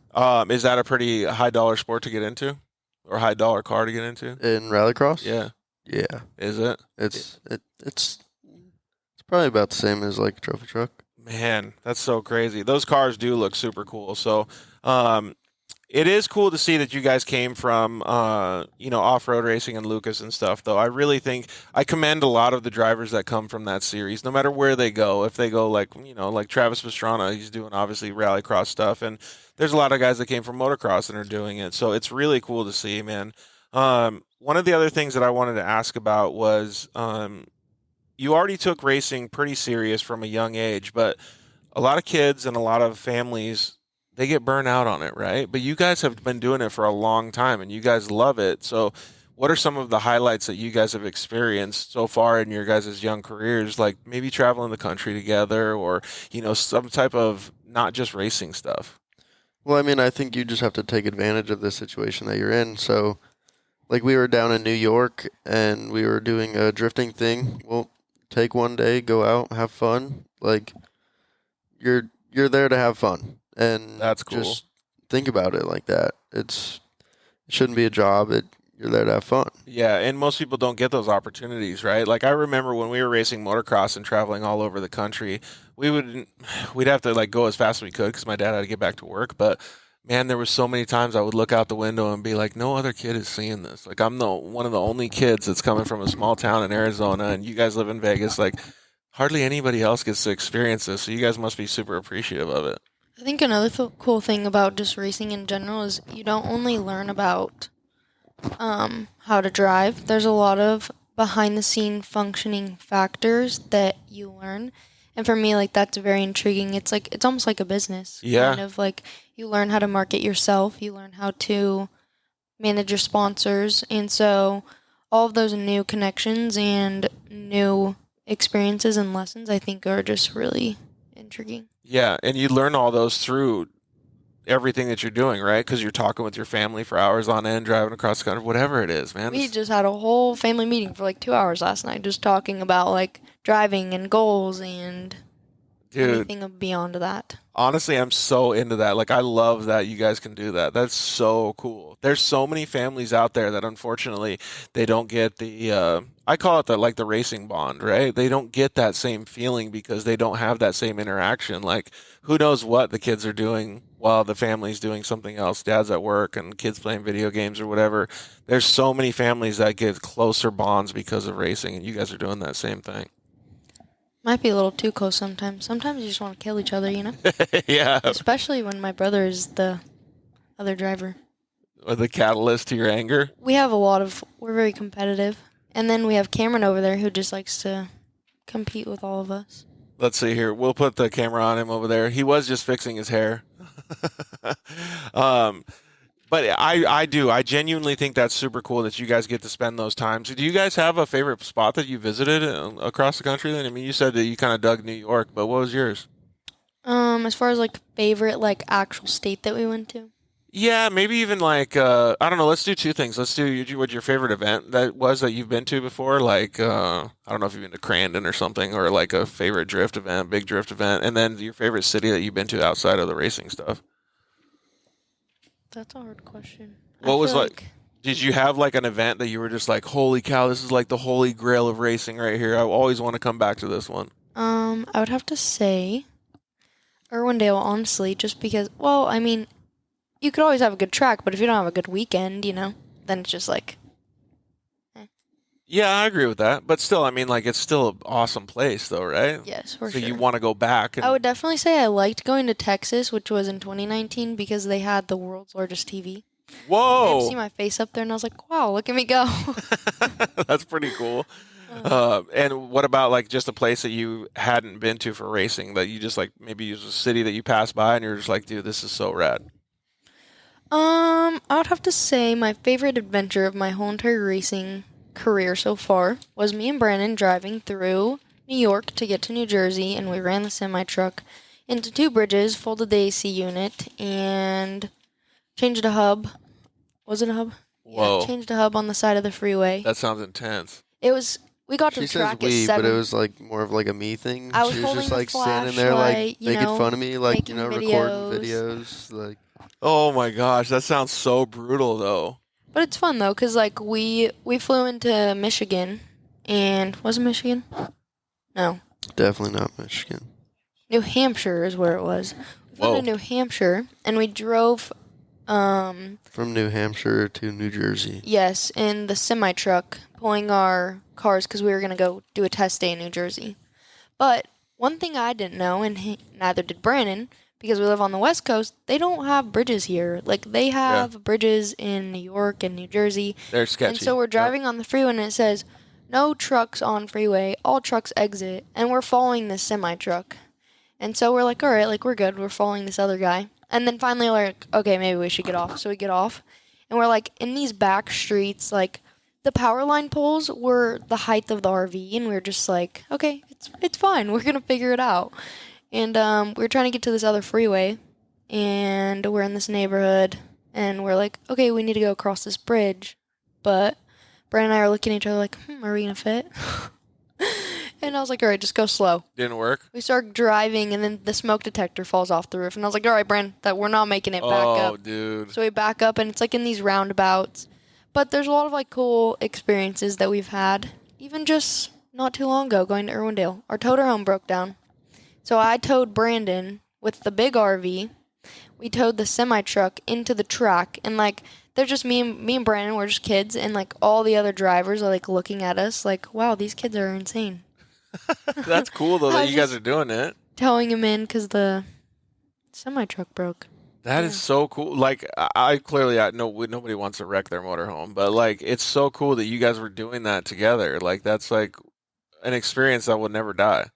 Is that a pretty high dollar sport to get into, or high dollar car to get into? In rallycross? Yeah. Yeah. Is it? It's probably about the same as like a trophy truck. Man, that's so crazy. Those cars do look super cool. So, it is cool to see that you guys came from, off-road racing and Lucas and stuff, though. I really think I commend a lot of the drivers that come from that series, no matter where they go. If they go like Travis Pastrana, he's doing obviously rallycross stuff, and there's a lot of guys that came from motocross and are doing it. So it's really cool to see, man. One of the other things that I wanted to ask about was, you already took racing pretty serious from a young age, but a lot of kids and a lot of families, they get burnt out on it, right? But you guys have been doing it for a long time and you guys love it. So what are some of the highlights that you guys have experienced so far in your guys' young careers? Like maybe traveling the country together, or, some type of not just racing stuff. Well, I mean, I think you just have to take advantage of the situation that you're in. So like we were down in New York and we were doing a drifting thing. Well, take one day, go out, have fun. Like you're there to have fun, and That's cool. Just think about it like that. It shouldn't be a job. You're there to have fun. Yeah, and most people don't get those opportunities, right? Like I remember when we were racing motocross and traveling all over the country, we'd have to like go as fast as we could because my dad had to get back to work. But man, there were so many times I would look out the window and be like, no other kid is seeing this. Like I'm one of the only kids that's coming from a small town in Arizona, and you guys live in Vegas. Like hardly anybody else gets to experience this, so you guys must be super appreciative of it. I think another cool thing about just racing in general is you don't only learn about how to drive. There's a lot of behind-the-scene functioning factors that you learn. And for me, like, that's very intriguing. It's almost like a business. Yeah. Kind of like you learn how to market yourself. You learn how to manage your sponsors. And so all of those new connections and new experiences and lessons, I think, are just really intriguing. Yeah, and you learn all those through everything that you're doing, right? Because you're talking with your family for hours on end, driving across the country, whatever it is, man. We just had a whole family meeting for like 2 hours last night, just talking about like driving and goals and anything beyond that. Honestly, I'm so into that. Like, I love that you guys can do that. That's so cool. There's so many families out there that unfortunately they don't get the I call it the racing bond, right? They don't get that same feeling because they don't have that same interaction. Like, who knows what the kids are doing while the family's doing something else. Dad's at work and kids playing video games or whatever. There's so many families that get closer bonds because of racing, and you guys are doing that same thing. Might be a little too close sometimes. Sometimes you just want to kill each other, you know? Yeah. Especially when my brother is the other driver. Or the catalyst to your anger? We're very competitive. And then we have Cameron over there who just likes to compete with all of us. Let's see here. We'll put the camera on him over there. He was just fixing his hair. But I genuinely think that's super cool that you guys get to spend those times. Do you guys have a favorite spot that you visited across the country then? I mean, you said that you kind of dug New York, but what was yours? As far as like favorite like actual state that we went to? Yeah, maybe even like I don't know. Let's do two things. Let's do what your favorite event that was that you've been to before. Like I don't know if you've been to Crandon or something, or like a favorite drift event, big drift event, and then your favorite city that you've been to outside of the racing stuff. That's a hard question. What was like? Did you have like an event that you were just like, holy cow, this is like the holy grail of racing right here? I always want to come back to this one. I would have to say Irwindale, honestly, just because. Well, I mean, you could always have a good track, but if you don't have a good weekend, then it's just like. Yeah, I agree with that. But still, I mean, like, it's still an awesome place, though, right? Yes, for so sure. You want to go back. I would definitely say I liked going to Texas, which was in 2019, because they had the world's largest TV. Whoa! I see my face up there, and I was like, wow, look at me go. That's pretty cool. And what about, like, just a place that you hadn't been to for racing, that you just, like, maybe it was a city that you passed by, and you're just like, dude, this is so rad? I would have to say my favorite adventure of my whole entire racing career so far was me and Brandon driving through New York to get to New Jersey, and we ran the semi-truck into two bridges, folded the AC unit, and changed a hub. Was it a hub? Whoa. Yeah, changed a hub on the side of the freeway. That sounds intense. We got to She the says track at we, 7. but it was like more of like a me thing. I was She was holding just the like standing there, like flashlight, you making know, fun of me, like making recording videos. videos, like. Oh my gosh, that sounds so brutal though. But it's fun though, cause like we flew into Michigan, and was it Michigan? No, Definitely not Michigan. New Hampshire is where it was. We flew Whoa. to New Hampshire, and we drove. From New Hampshire to New Jersey. Yes, in the semi truck, pulling our cars because we were gonna go do a test day in New Jersey. But one thing I didn't know, and neither did Brandon, because we live on the West Coast, they don't have bridges here. Like, they have bridges in New York and New Jersey. They're sketchy. And so we're driving on the freeway, and it says, no trucks on freeway, all trucks exit. And we're following this semi-truck. And so we're like, all right, like, we're good. We're following this other guy. And then finally we're like, okay, maybe we should get off. So we get off. And we're, like, in these back streets, like, the power line poles were the height of the RV, and we were just like, okay, it's fine. We're going to figure it out. And we were trying to get to this other freeway, and we're in this neighborhood, and we're like, okay, we need to go across this bridge. But Brandon and I are looking at each other like, are we going to fit? And I was like, all right, just go slow. Didn't work? We start driving, and then the smoke detector falls off the roof. And I was like, all right, Brandon, that we're not making it back up. Oh, dude. So we back up, and it's like in these roundabouts. But there's a lot of like cool experiences that we've had, even just not too long ago going to Irwindale. Our toter home broke down. So I towed Brandon with the big RV. We towed the semi-truck into the track, and like they're just me and Brandon, we're just kids, and like all the other drivers are like looking at us like, wow, these kids are insane. That's cool though I that was you guys are doing it. Towing him in because the semi-truck broke. That is so cool. Like I clearly know nobody wants to wreck their motorhome, but like it's so cool that you guys were doing that together. Like that's like an experience that will never die.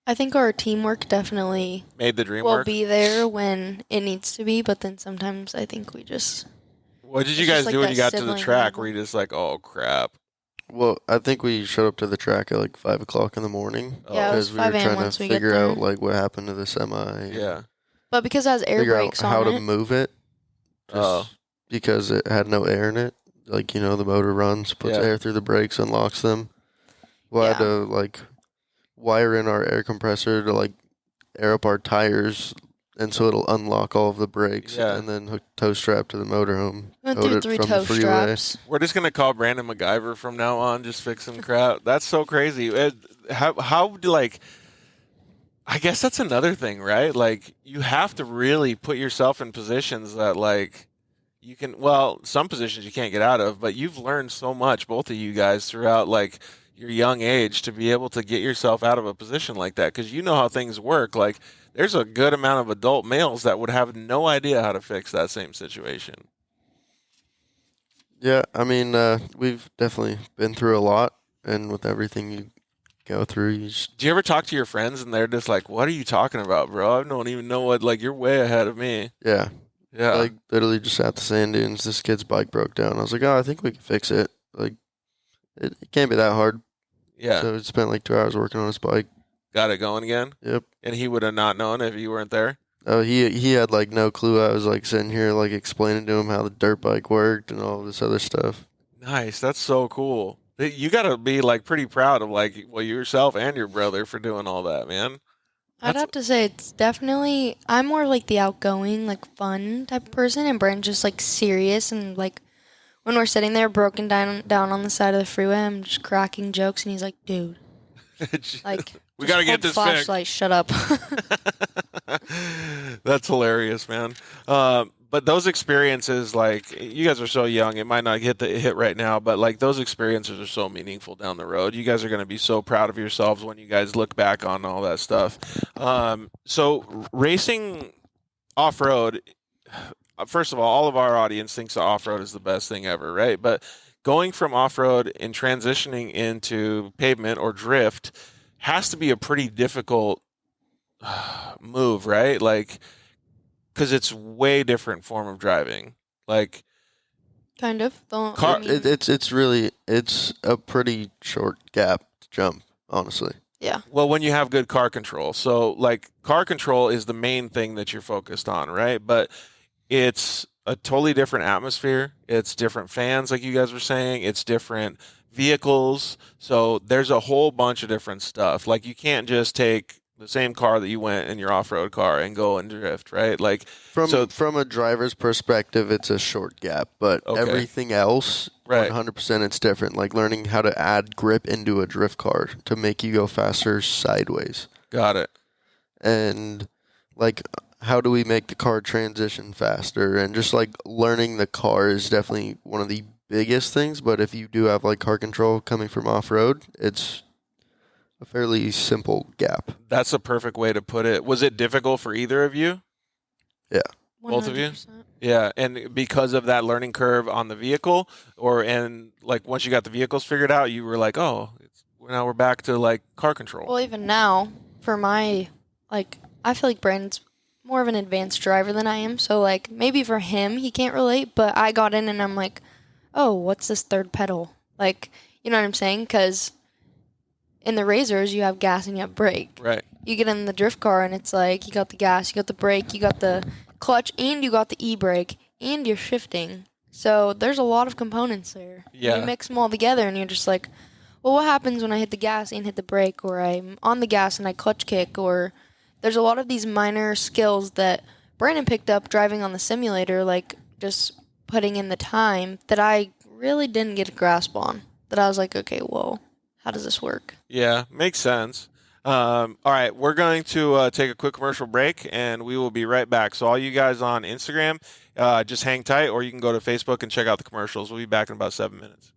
I think our teamwork definitely Made the dream will work. be there when it needs to be, but then sometimes I think we just... What did you it's guys just like do when that you got to the sibling track? level. Were you just like, oh crap? Well, I think we showed up to the track at like 5 o'clock in the morning. Yeah, it was because we were 5 a.m. trying once to we get figure there. out like what happened to the semi. and Yeah. But because it has air Figure out brakes how on to it, move it. Oh. Because it had no air in it. Like, the motor runs, puts Yeah. air through the brakes, unlocks them. We had Yeah. to like wire in our air compressor to like air up our tires, and so it'll unlock all of the brakes, Yeah. and then hook tow strap to the motorhome. went towed through it 3 from tow the freeway. straps. We're just gonna call Brandon MacGyver from now on, just fixing crap. That's so crazy. How do like? I guess that's another thing, right? Like you have to really put yourself in positions that like you can. Well, some positions you can't get out of, but you've learned so much, both of you guys, throughout like your young age, to be able to get yourself out of a position like that because you know how things work. Like there's a good amount of adult males that would have no idea how to fix that same situation. Yeah, I mean, we've definitely been through a lot, and with everything you go through, you just, Do you ever talk to your friends and they're just like, "What are you talking about, bro? I don't even know what. Like, you're way ahead of me." yeah. Yeah, Like, literally just at the sand dunes, this kid's bike broke down. I was like, oh, I think we can fix it. Like, it can't be that hard. yeah. So we spent like 2 hours working on his bike. Got it going again. Yep. And he would have not known if you weren't there. Oh, he had like no clue. I was like sitting here like explaining to him how the dirt bike worked and all this other stuff. Nice. That's so cool. You got to be like pretty proud of like yourself and your brother for doing all that, man. I'd That's- have to say it's definitely... I'm more like the outgoing, like fun type of person, and Brent's just like serious, and like when we're sitting there broken down on the side of the freeway, I'm just cracking jokes, and he's like, dude, like... We just gotta get hold this flashlight, shut up. That's hilarious, man. But those experiences, like you guys are so young, it might not hit right now, but like those experiences are so meaningful down the road. You guys are going to be so proud of yourselves when you guys look back on all that stuff. So racing off-road, first of all of our audience thinks that off-road is the best thing ever, right? But going from off-road and transitioning into pavement or drift has to be a pretty difficult move, right? Like, because it's way different form of driving. Like, Kind of. Don't, Car- I mean, It's a pretty short gap to jump, honestly. yeah. well, when you have good car control. So, like, car control is the main thing that you're focused on, right? But it's a totally different atmosphere. It's different fans, like you guys were saying. It's different vehicles. So there's a whole bunch of different stuff. Like you can't just take the same car that you went in your off-road car and go and drift, right? Like from a driver's perspective, it's a short gap, but Okay. everything else, Right. 100%, it's different. Like learning how to add grip into a drift car to make you go faster sideways, Got it. and like how do we make the car transition faster, and just like learning the car is definitely one of the biggest things. But if you do have like car control coming from off-road, it's a fairly simple gap. That's a perfect way to put it. Was it difficult for either of you? Yeah. Both of you? 100%. Yeah, and because of that learning curve on the vehicle, and like once you got the vehicles figured out, you were like, oh, now we're back to like car control. Well, even now, for my, like, I feel like Brandon's more of an advanced driver than I am. So, like, maybe for him, he can't relate, but I got in and I'm like, oh, what's this third pedal? Like, you know what I'm saying? Because in the Razors, you have gas and you have brake. Right. You get in the drift car and it's like, you got the gas, you got the brake, you got the clutch, and you got the e-brake, and you're shifting. So there's a lot of components there. Yeah. You mix them all together and you're just like, well, what happens when I hit the gas and hit the brake, or I'm on the gas and I clutch kick, or there's a lot of these minor skills that Brandon picked up driving on the simulator, like just putting in the time that I really didn't get a grasp on. That I was like, okay, whoa, how does this work? Yeah, makes sense. All right, we're going to take a quick commercial break, and we will be right back. So all you guys on Instagram, just hang tight, or you can go to Facebook and check out the commercials. We'll be back in about 7 minutes.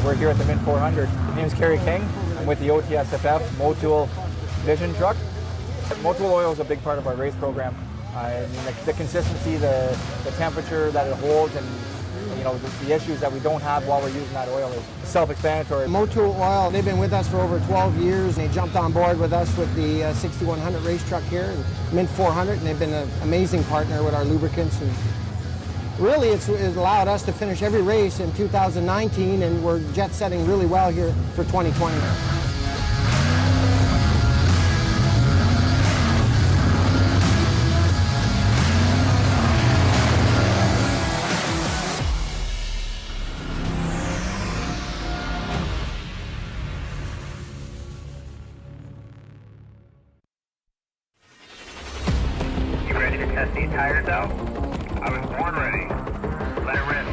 We're here at the Mint 400. My name is Kerry King. I'm with the OTSFF Motul Vision truck. Motul oil is a big part of our race program. I mean, the consistency, the temperature that it holds, and you know the issues that we don't have while we're using that oil is self-explanatory. Motul Oil, they've been with us for over 12 years. They jumped on board with us with the 6100 race truck here, and Mint 400, and they've been an amazing partner with our lubricants. And really, it allowed us to finish every race in 2019, and we're jet setting really well here for 2020. You ready to test these tires out? I was born ready. Let it rip.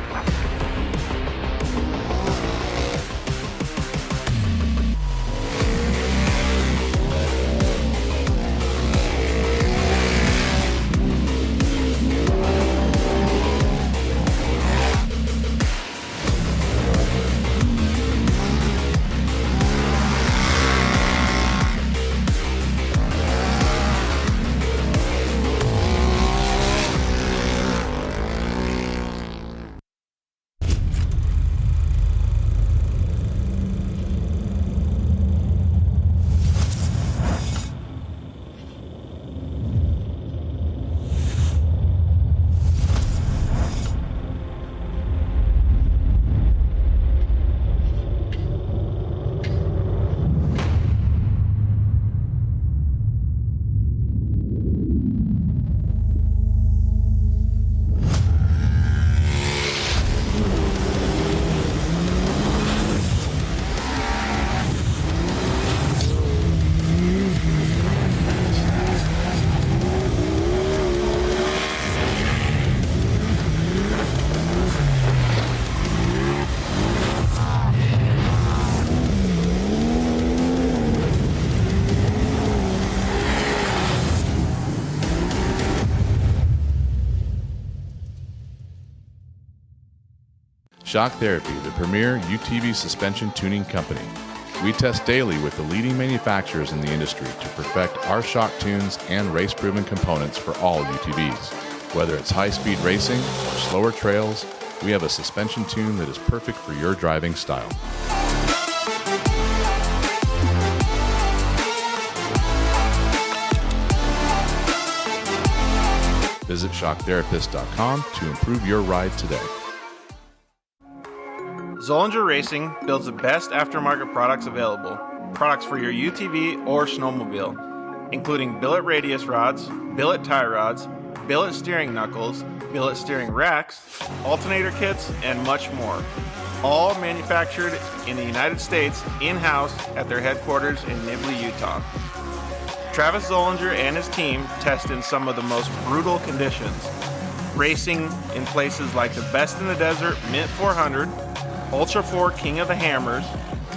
Shock Therapy, the premier UTV suspension tuning company. We test daily with the leading manufacturers in the industry to perfect our shock tunes and race-proven components for all UTVs. Whether it's high-speed racing or slower trails, we have a suspension tune that is perfect for your driving style. Visit shocktherapist.com to improve your ride today. Zollinger Racing builds the best aftermarket products available. Products for your UTV or snowmobile, including billet radius rods, billet tie rods, billet steering knuckles, billet steering racks, alternator kits, and much more. All manufactured in the United States in-house at their headquarters in Nibley, Utah. Travis Zollinger and his team test in some of the most brutal conditions, racing in places like the Best in the Desert Mint 400, Ultra 4 King of the Hammers,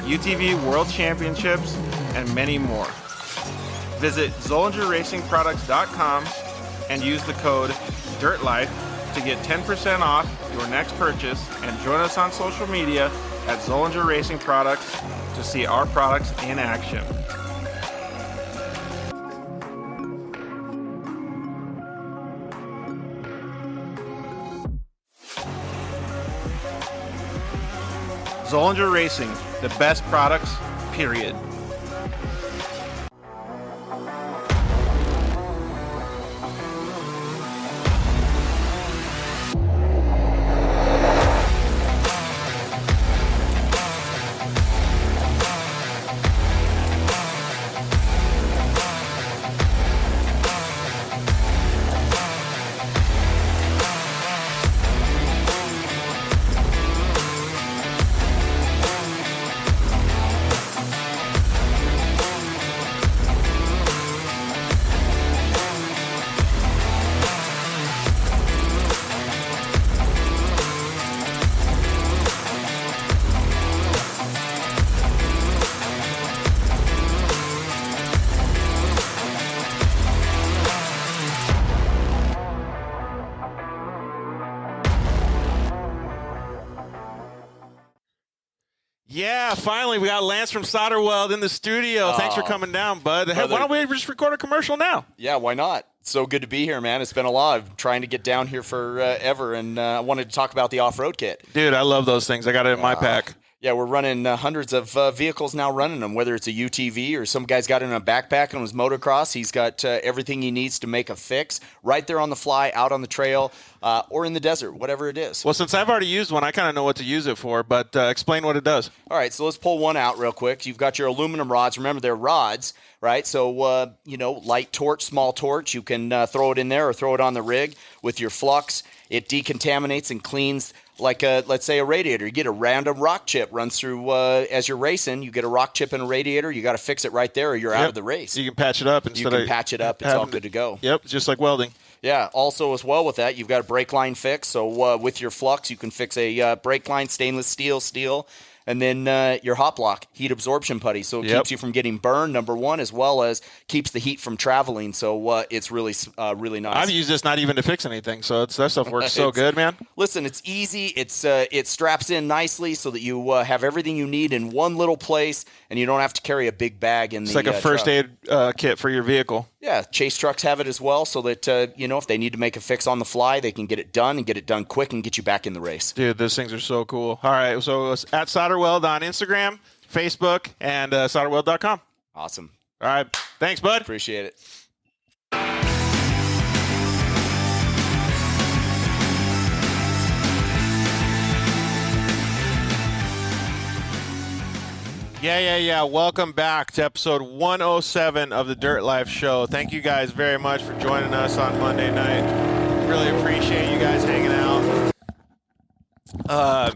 UTV World Championships, and many more. Visit ZollingerRacingProducts.com and use the code DIRTLIFE to get 10% off your next purchase, and join us on social media at Zollinger Racing Products to see our products in action. Zollinger Racing, the best products, period. Yeah, finally, we got Lance from Solderweld in the studio. Thanks for coming down, bud. Hey, why don't we just record a commercial now? Yeah, why not? So good to be here, man. It's been a lot. I've been trying to get down here forever, and I wanted to talk about the off-road kit. Dude, I love those things. I got it in my pack. Yeah, we're running hundreds of vehicles now running them, whether it's a UTV or some guy's got it in a backpack on his motocross. He's got everything he needs to make a fix right there on the fly, out on the trail, or in the desert, whatever it is. Well, since I've already used one, I kind of know what to use it for, but explain what it does. All right, so let's pull one out real quick. You've got your aluminum rods. Remember, they're rods, right? So, light torch, small torch. You can throw it in there or throw it on the rig with your flux. It decontaminates and cleans like let's say a radiator. You get a random rock chip runs through as you're racing. You get a rock chip in a radiator. You got to fix it right there, or you're out of the race. You can patch it up instead of It's all good to go. Yep, just like welding. Yeah. Also, as well with that, you've got a brake line fix. So with your flux, you can fix a brake line, stainless steel. And then your hot block, heat absorption putty. So it keeps you from getting burned, number one, as well as keeps the heat from traveling. So it's really nice. I've used this not even to fix anything, so that stuff works so good, man. Listen, it's easy. It straps in nicely so that you have everything you need in one little place, and you don't have to carry a big bag in It's like a first aid kit for your vehicle. Yeah, chase trucks have it as well, so that if they need to make a fix on the fly, they can get it done and get it done quick and get you back in the race. Dude, those things are so cool. All right, so it's at Solderweld on Instagram, Facebook, and solderweld.com. Awesome. All right, thanks, bud. Appreciate it. Yeah. Welcome back to episode 107 of the Dirt Life Show. Thank you guys very much for joining us on Monday night. Really appreciate you guys hanging out.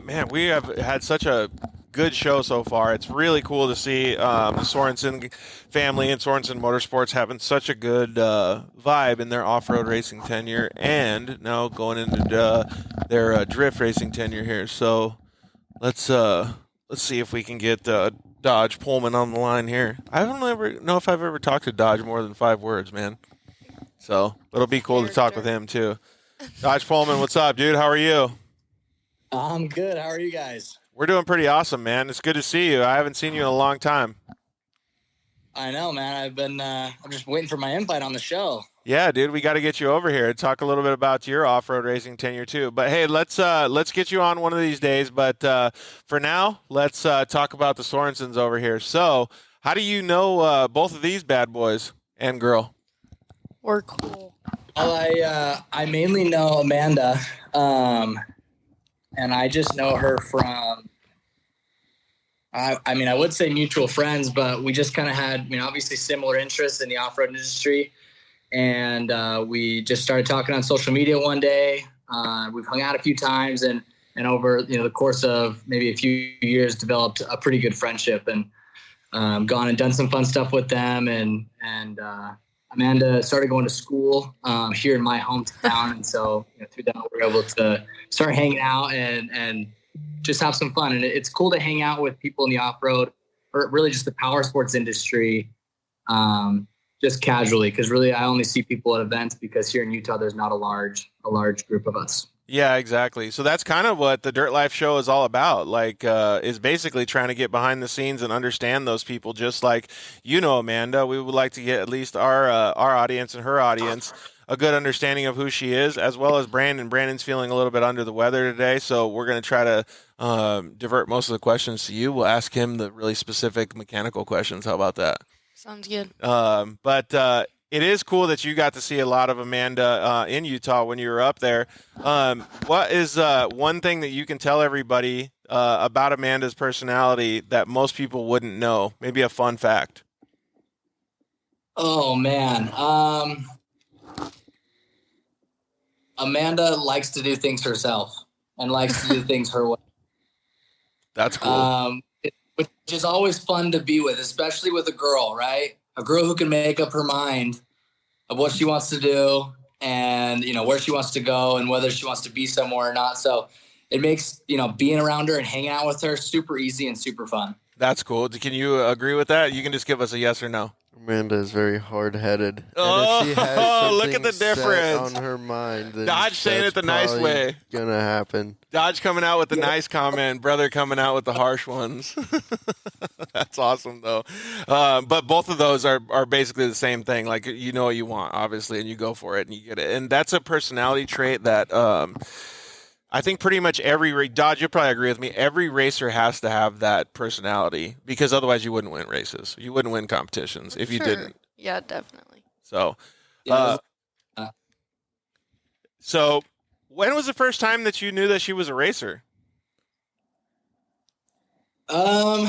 Man, we have had such a good show so far. It's really cool to see the Sorensen family and Sorensen Motorsports having such a good vibe in their off-road racing tenure, and now going into their drift racing tenure here. So let's see if we can get Dodge Pullman on the line here. I don't ever know if I've ever talked to Dodge more than 5 words, man. So it'll be cool to talk with him too. Dodge Pullman, what's up, dude? How are you? I'm good. How are you guys? We're doing pretty awesome, man. It's good to see you. I haven't seen you in a long time. I know, man. I'm just waiting for my invite on the show. Yeah, dude, we got to get you over here and talk a little bit about your off-road racing tenure too. But hey, let's get you on one of these days. But for now, let's talk about the Sorensens over here. So, how do you know both of these bad boys and girl? We're cool. Well, I mainly know Amanda, and I just know her from. I mean, I would say mutual friends, but we just kind of had, obviously similar interests in the off-road industry. And we just started talking on social media one day. We've hung out a few times and over, the course of maybe a few years developed a pretty good friendship and gone and done some fun stuff with them. And Amanda started going to school here in my hometown. And so through that, we were able to start hanging out and just have some fun. And it's cool to hang out with people in the off-road or really just the power sports industry. Just casually, because really I only see people at events because here in Utah there's not a large group of us. Yeah, exactly. So that's kind of what the Dirt Life show is all about. Like, is basically trying to get behind the scenes and understand those people. Just like Amanda, we would like to get at least our audience and her audience a good understanding of who she is, as well as Brandon. Brandon's feeling a little bit under the weather today, so we're going to try to divert most of the questions to you. We'll ask him the really specific mechanical questions. How about that? Sounds good. But it is cool that you got to see a lot of Amanda in Utah when you were up there. What is one thing that you can tell everybody about Amanda's personality that most people wouldn't know? Maybe a fun fact. Oh, man. Amanda likes to do things herself and likes to do things her way. That's cool. Which is always fun to be with, especially with a girl, right? A girl who can make up her mind of what she wants to do and, where she wants to go and whether she wants to be somewhere or not. So it makes, being around her and hanging out with her super easy and super fun. That's cool. Can you agree with that? You can just give us a yes or no. Amanda is very hard-headed. Oh, and if she has look at the difference on her mind. Then Dodge saying it the nice way. Gonna happen. Dodge coming out with the nice comment, brother coming out with the harsh ones. That's awesome, though. But both of those are basically the same thing. Like, you know what you want, obviously, and you go for it and you get it. And that's a personality trait that I think pretty much Dodge, you'll probably agree with me, every racer has to have that personality because otherwise you wouldn't win races. You wouldn't win competitions if you didn't. Yeah, definitely. So, so when was the first time that you knew that she was a racer? I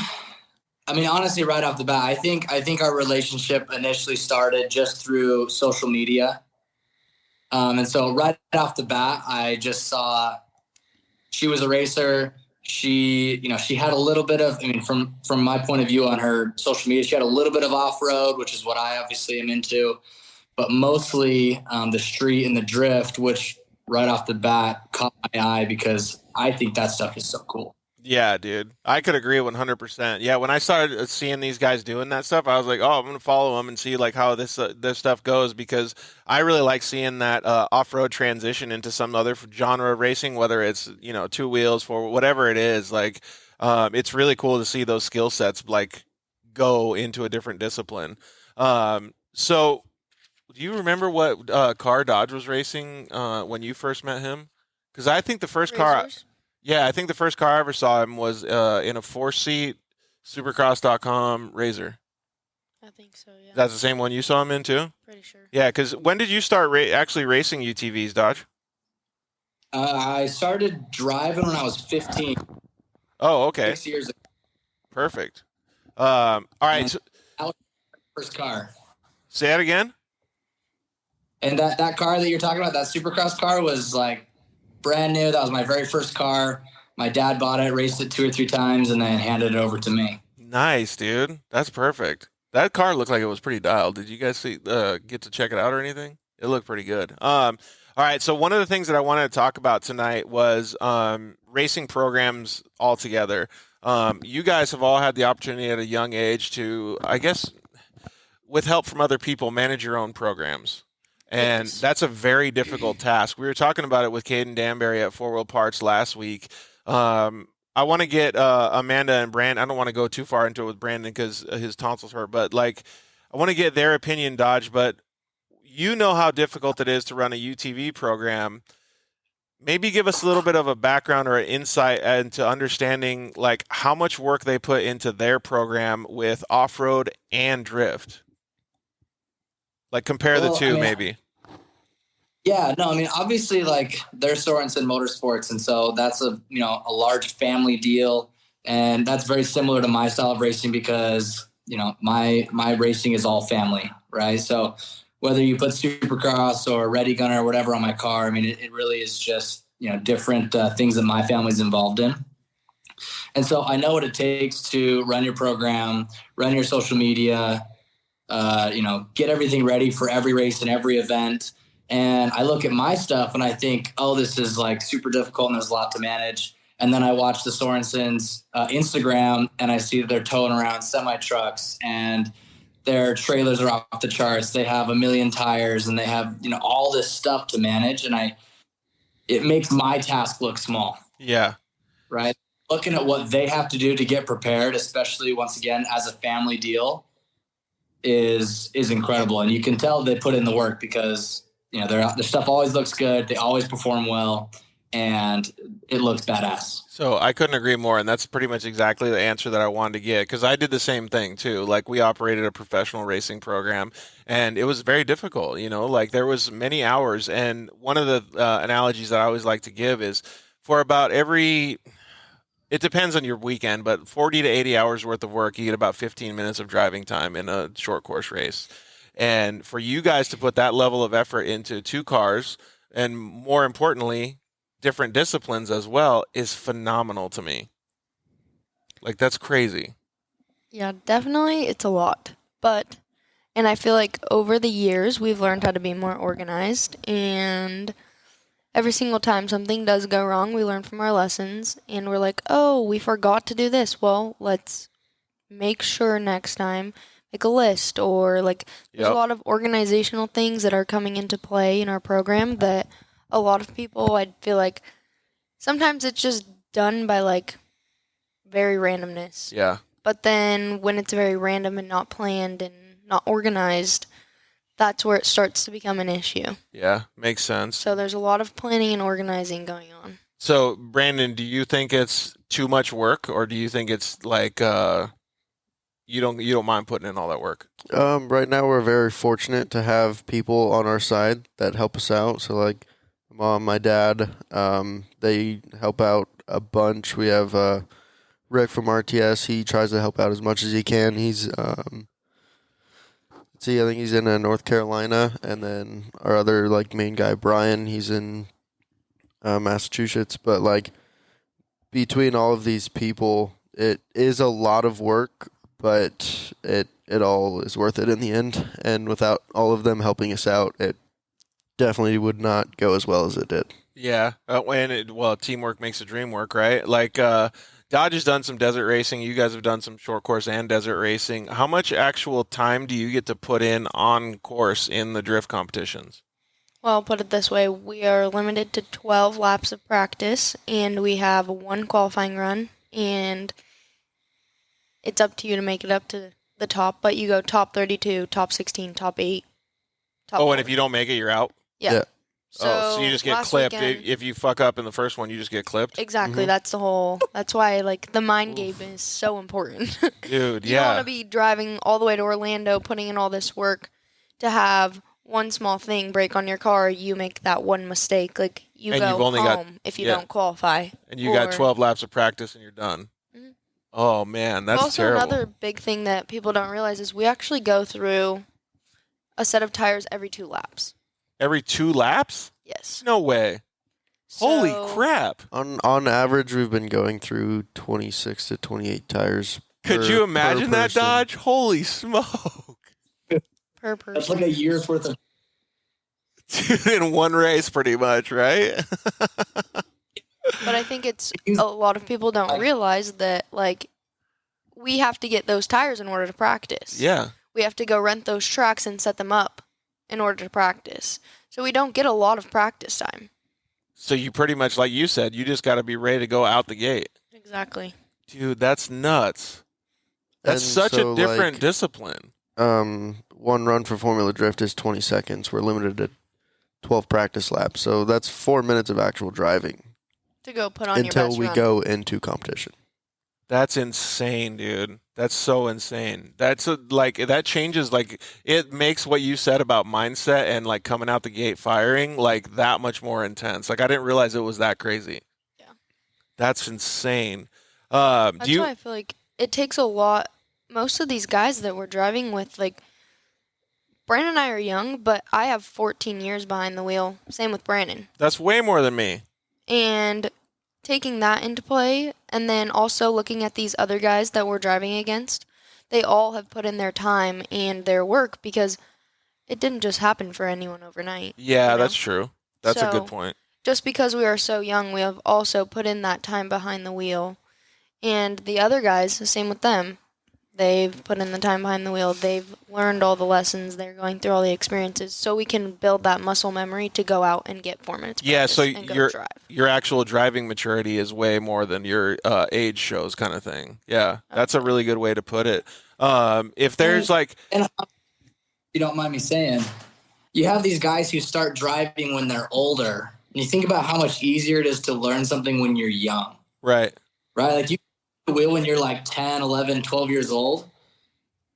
mean, honestly, right off the bat, I think our relationship initially started just through social media. And so right off the bat, I just saw she was a racer. She had a little bit of, from my point of view on her social media, she had a little bit of off-road, which is what I obviously am into, but mostly the street and the drift, which right off the bat caught my eye because I think that stuff is so cool. Yeah, dude. I could agree 100%. Yeah, when I started seeing these guys doing that stuff, I was like, oh, I'm going to follow them and see like how this stuff goes because I really like seeing that off-road transition into some other genre of racing, whether it's, two wheels, four, whatever it is. Like, it's really cool to see those skill sets like go into a different discipline. So do you remember what car Dodge was racing when you first met him? Because I think the first car... Yeah, I think the first car I ever saw him was in a 4-seat Supercross.com Razor. I think so, yeah. That's the same one you saw him in, too? Pretty sure. Yeah, because when did you start actually racing UTVs, Dodge? I started driving when I was 15. Oh, okay. 6 years ago. Perfect. All right. So, that was my first car. Say that again? And that car that you're talking about, that Supercross car, was like brand new. That was my very first car. My dad bought it, raced it 2 or 3 times, and then handed it over to me. Nice, dude. That's perfect. That car looked like it was pretty dialed. Did you guys get to check it out or anything? It looked pretty good. All right, so one of the things that I wanted to talk about tonight was racing programs altogether. You guys have all had the opportunity at a young age to, I guess, with help from other people, manage your own programs. And that's a very difficult task. We were talking about it with Caden Danbury at 4 Wheel Parts last week. I want to get Amanda and Brandon. I don't want to go too far into it with Brandon because his tonsils hurt, but like I want to get their opinion, Dodge. But you know how difficult it is to run a UTV program. Maybe give us a little bit of a background or an insight into understanding like how much work they put into their program with off-road and drift. Like compare the two, maybe. Yeah, no, I mean, obviously, like they're Sorensen Motorsports, and so that's a large family deal, and that's very similar to my style of racing because my racing is all family, right? So whether you put Supercross or Ready Gunner or whatever on my car, I mean, it really is just different things that my family's involved in, and so I know what it takes to run your program, run your social media, get everything ready for every race and every event. And I look at my stuff and I think, oh, this is like super difficult and there's a lot to manage. And then I watch the Sorensen's Instagram and I see that they're towing around semi trucks and their trailers are off the charts. They have 1 million tires and they have, all this stuff to manage. And it makes my task look small. Yeah. Right. Looking at what they have to do to get prepared, especially once again, as a family deal is incredible. And you can tell they put in the work because their stuff always looks good. They always perform well, and it looks badass. So I couldn't agree more, and that's pretty much exactly the answer that I wanted to get because I did the same thing too. Like we operated a professional racing program, and it was very difficult. Like there was many hours, and one of the analogies that I always like to give is for about every. It depends on your weekend, but 40 to 80 hours worth of work, you get about 15 minutes of driving time in a short course race. And for you guys to put that level of effort into 2 cars and more importantly, different disciplines as well is phenomenal to me. Like that's crazy. Yeah, definitely it's a lot. And I feel like over the years we've learned how to be more organized, and every single time something does go wrong, we learn from our lessons and we're like, oh, we forgot to do this. Well, let's make sure next time. Like a list or like there's a lot of organizational things that are coming into play in our program that a lot of people, I'd feel like sometimes it's just done by like very randomness. Yeah. But then when it's very random and not planned and not organized, that's where it starts to become an issue. Yeah, makes sense. So there's a lot of planning and organizing going on. So Brandon, do you think it's too much work or do you think it's like you don't mind putting in all that work? Right now we're very fortunate to have people on our side that help us out. So like mom, my dad, they help out a bunch. We have Rick from RTS. He tries to help out as much as he can. He's I think he's in North Carolina, and then our other like main guy Brian, he's in Massachusetts. But like between all of these people, it is a lot of work. But it all is worth it in the end. And without all of them helping us out, it definitely would not go as well as it did. Yeah. Teamwork makes the dream work, right? Like Dodge has done some desert racing. You guys have done some short course and desert racing. How much actual time do you get to put in on course in the drift competitions? Well, I'll put it this way. We are limited to 12 laps of practice, and we have 1 qualifying run, and it's up to you to make it up to the top, but you go top 32, top 16, top 8, top 40. And if you don't make it, you're out? Yeah. So you just get clipped. If you fuck up in the first one, you just get clipped? Exactly. Mm-hmm. That's why, like, the mind game is so important. Dude, you don't want to be driving all the way to Orlando, putting in all this work to have one small thing break on your car. You make that one mistake. Like, you go home if you don't qualify. And you got 12 laps of practice and you're done. Oh, man, that's terrible. Also, another big thing that people don't realize is we actually go through a set of tires every 2 laps. Every 2 laps? Yes. No way. Holy crap. On average, we've been going through 26 to 28 tires. Could you imagine that, Dodge? Holy smoke. Per person. That's like a year's worth of... in one race, pretty much, right? But I think it's a lot of people don't realize that, like, we have to get those tires in order to practice. Yeah. We have to go rent those tracks and set them up in order to practice. So we don't get a lot of practice time. So you pretty much, like you said, you just got to be ready to go out the gate. Exactly. Dude, that's nuts. That's And such so, a different like, discipline. One run for Formula Drift is 20 seconds. We're limited to 12 practice laps, so that's 4 minutes of actual driving To go put on your until best we run. go into competition. That's insane, dude. That's so insane. That changes, like, it makes what you said about mindset and like coming out the gate firing like that much more intense. Like, I didn't realize it was that crazy. Yeah. That's insane. That's why I feel like it takes a lot. Most of these guys that we're driving with, like, Brandon and I are young, but I have 14 years behind the wheel. Same with Brandon. That's way more than me. And taking that into play, and then also looking at these other guys that we're driving against, they all have put in their time and their work because it didn't just happen for anyone overnight. Yeah, you know? that's true. That's a good So, point. Just because we are so young, we have also put in that time behind the wheel. And the other guys, the same with them. They've put in the time behind the wheel. They've learned all the lessons. They're going through all the experiences, so we can build that muscle memory to go out and get 4 minutes. Yeah, so and go drive. your actual driving maturity is way more than your age shows, kind of thing. Yeah, that's a really good way to put it. If there's and you don't mind me saying, you have these guys who start driving when they're older, and you think about how much easier it is to learn something when you're young. Right. Like, you wheel when you're like 10, 11, 12 years old.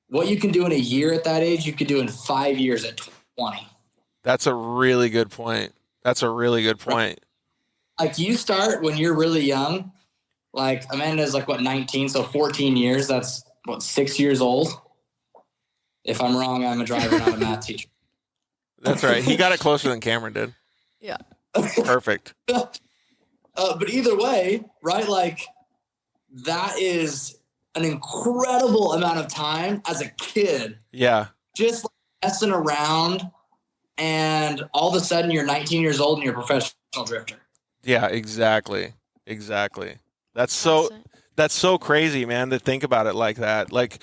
What you can do in a year at that age, you could do in 5 years at 20. That's a really good point. Like, you start when you're really young. Like, Amanda's like, 19? So 14 years, that's, 6 years old? If I'm wrong, I'm a driver, not a math teacher. That's right. He got it closer than Cameron did. Yeah. Perfect. But either way, right, like, that is an incredible amount of time as a kid. Yeah. Just messing around, and all of a sudden you're 19 years old and you're a professional drifter. Yeah, exactly. That's so crazy, man, to think about it like that. Like,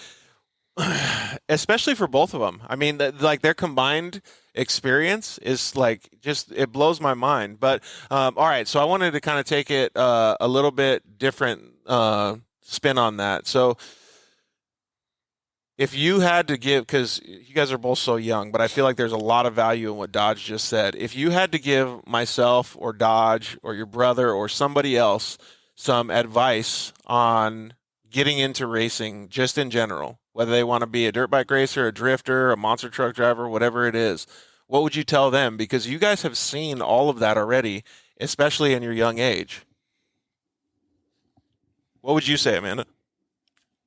especially for both of them. I mean, like, their combined experience is like, just, it blows my mind. But all right, so I wanted to kind of take it a little bit different spin on that. So if you had to give, because you guys are both so young, but I feel like there's a lot of value in what Dodge just said. If you had to give myself or Dodge or your brother or somebody else some advice on getting into racing just in general, whether they want to be a dirt bike racer, a drifter, a monster truck driver, whatever it is, what would you tell them? Because you guys have seen all of that already, especially in your young age. What would you say, Amanda?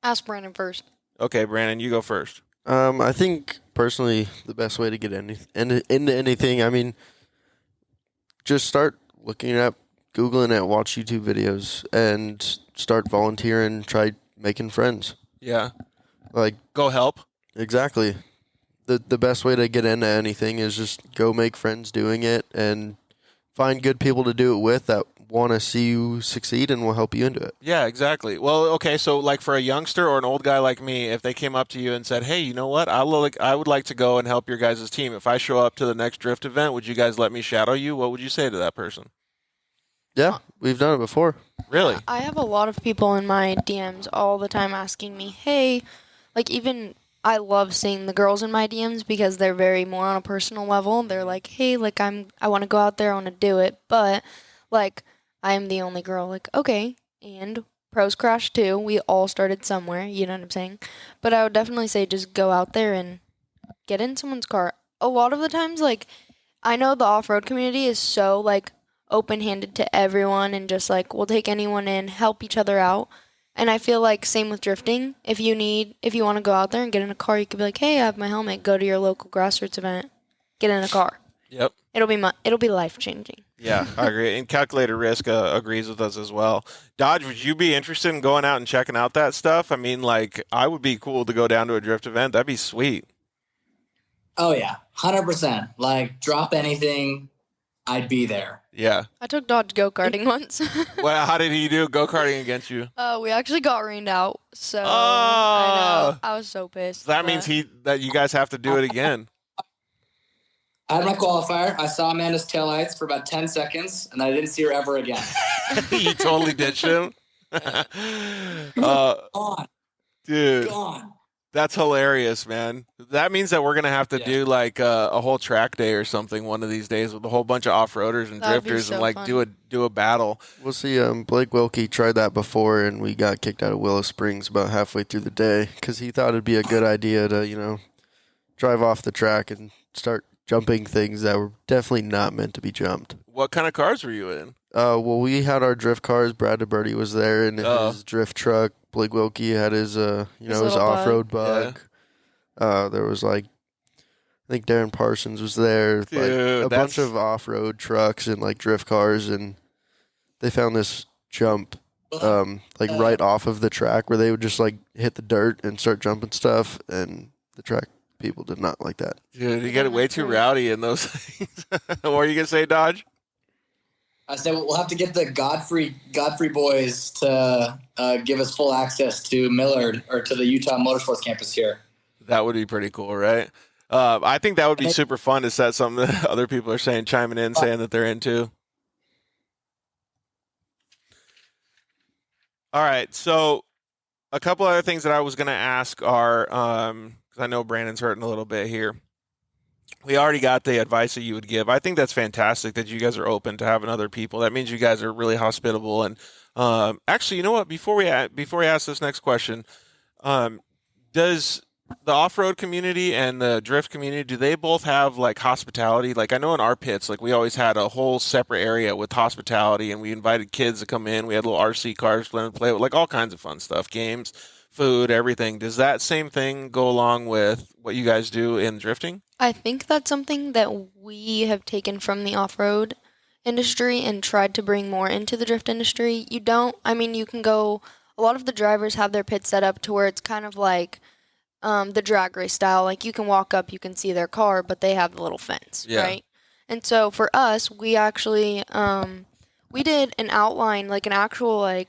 Ask Brandon first. Okay, Brandon, you go first. I think personally the best way to get into anything, I mean, just start looking up, Googling it, watch YouTube videos, and start volunteering, try making friends. Yeah. Like, go help. Exactly. The best way to get into anything is just go make friends doing it and find good people to do it with that want to see you succeed and will help you into it. Yeah, exactly. Well, okay, so like for a youngster or an old guy like me, if they came up to you and said, "Hey, you know what? I would like to go and help your guys' team. If I show up to the next drift event, would you guys let me shadow you?" What would you say to that person? Yeah, we've done it before. Really? I have a lot of people in my DMs all the time asking me, "Hey," like, even I love seeing the girls in my DMs because they're very more on a personal level. They're like, "Hey, like, I want to go out there, I want to do it, but like, I am the only girl." Like, okay, and pros crash too. We all started somewhere, you know what I'm saying? But I would definitely say just go out there and get in someone's car. A lot of the times, like, I know the off-road community is so, like, open-handed to everyone and just, like, we'll take anyone in, help each other out. And I feel like same with drifting. If you want to go out there and get in a car, you could be like, "Hey, I have my helmet. Go to your local grassroots event. Get in a car." Yep. It'll be life-changing. Yeah, I agree. And Calculated Risk agrees with us as well. Dodge, would you be interested in going out and checking out that stuff? I mean, like, I would be cool to go down to a drift event. That'd be sweet. Oh, yeah. 100%. Like, drop anything, I'd be there. Yeah. I took Dodge go-karting once. Well, how did he do go-karting against you? We actually got rained out, so Oh! I know. I was so pissed. That means that you guys have to do it again. I had my qualifier. I saw Amanda's taillights for about 10 seconds, and I didn't see her ever again. You totally ditched him? uh, dude, Gone. that's hilarious, man. That means that we're gonna have to do like a whole track day or something one of these days with a whole bunch of off-roaders and That'd be drifters and so like fun. do a battle. We'll see. Blake Wilkie tried that before, and we got kicked out of Willow Springs about halfway through the day because he thought it'd be a good idea to, drive off the track and start jumping things that were definitely not meant to be jumped. What kind of cars were you in? Well, we had our drift cars. Brad DeBerti was there in Oh. his drift truck. Blake Wilkie had his, his little off-road bug. There was I think Darren Parsons was there. Dude, A bunch of off-road trucks and drift cars, and they found this jump right off of the track where they would just hit the dirt and start jumping stuff, and the track people did not like that. Dude, you get way too rowdy in those things. What are you gonna say, Dodge? I said we'll have to get the Godfrey boys to give us full access to Millard or to the Utah Motorsports campus here. That would be pretty cool, right? I think that would be super fun to set something that other people are chiming in, saying that they're into. All right, so a couple other things that I was going to ask are, because I know Brandon's hurting a little bit here. We already got the advice that you would give. I think that's fantastic that you guys are open to having other people. That means you guys are really hospitable. And actually, you know what? Before we ask this next question, does the off-road community and the drift community, do they both have hospitality? I know in our pits, we always had a whole separate area with hospitality, and we invited kids to come in. We had little RC cars for them to play with, all kinds of fun stuff, games, food, everything. Does that same thing go along with what you guys do in drifting? I think that's something that we have taken from the off-road industry and tried to bring more into the drift industry. You can go, a lot of the drivers have their pit set up to where it's kind of like the drag race style. You can walk up, you can see their car, but they have the little fence, right? And so for us, we actually, we did an outline, an actual,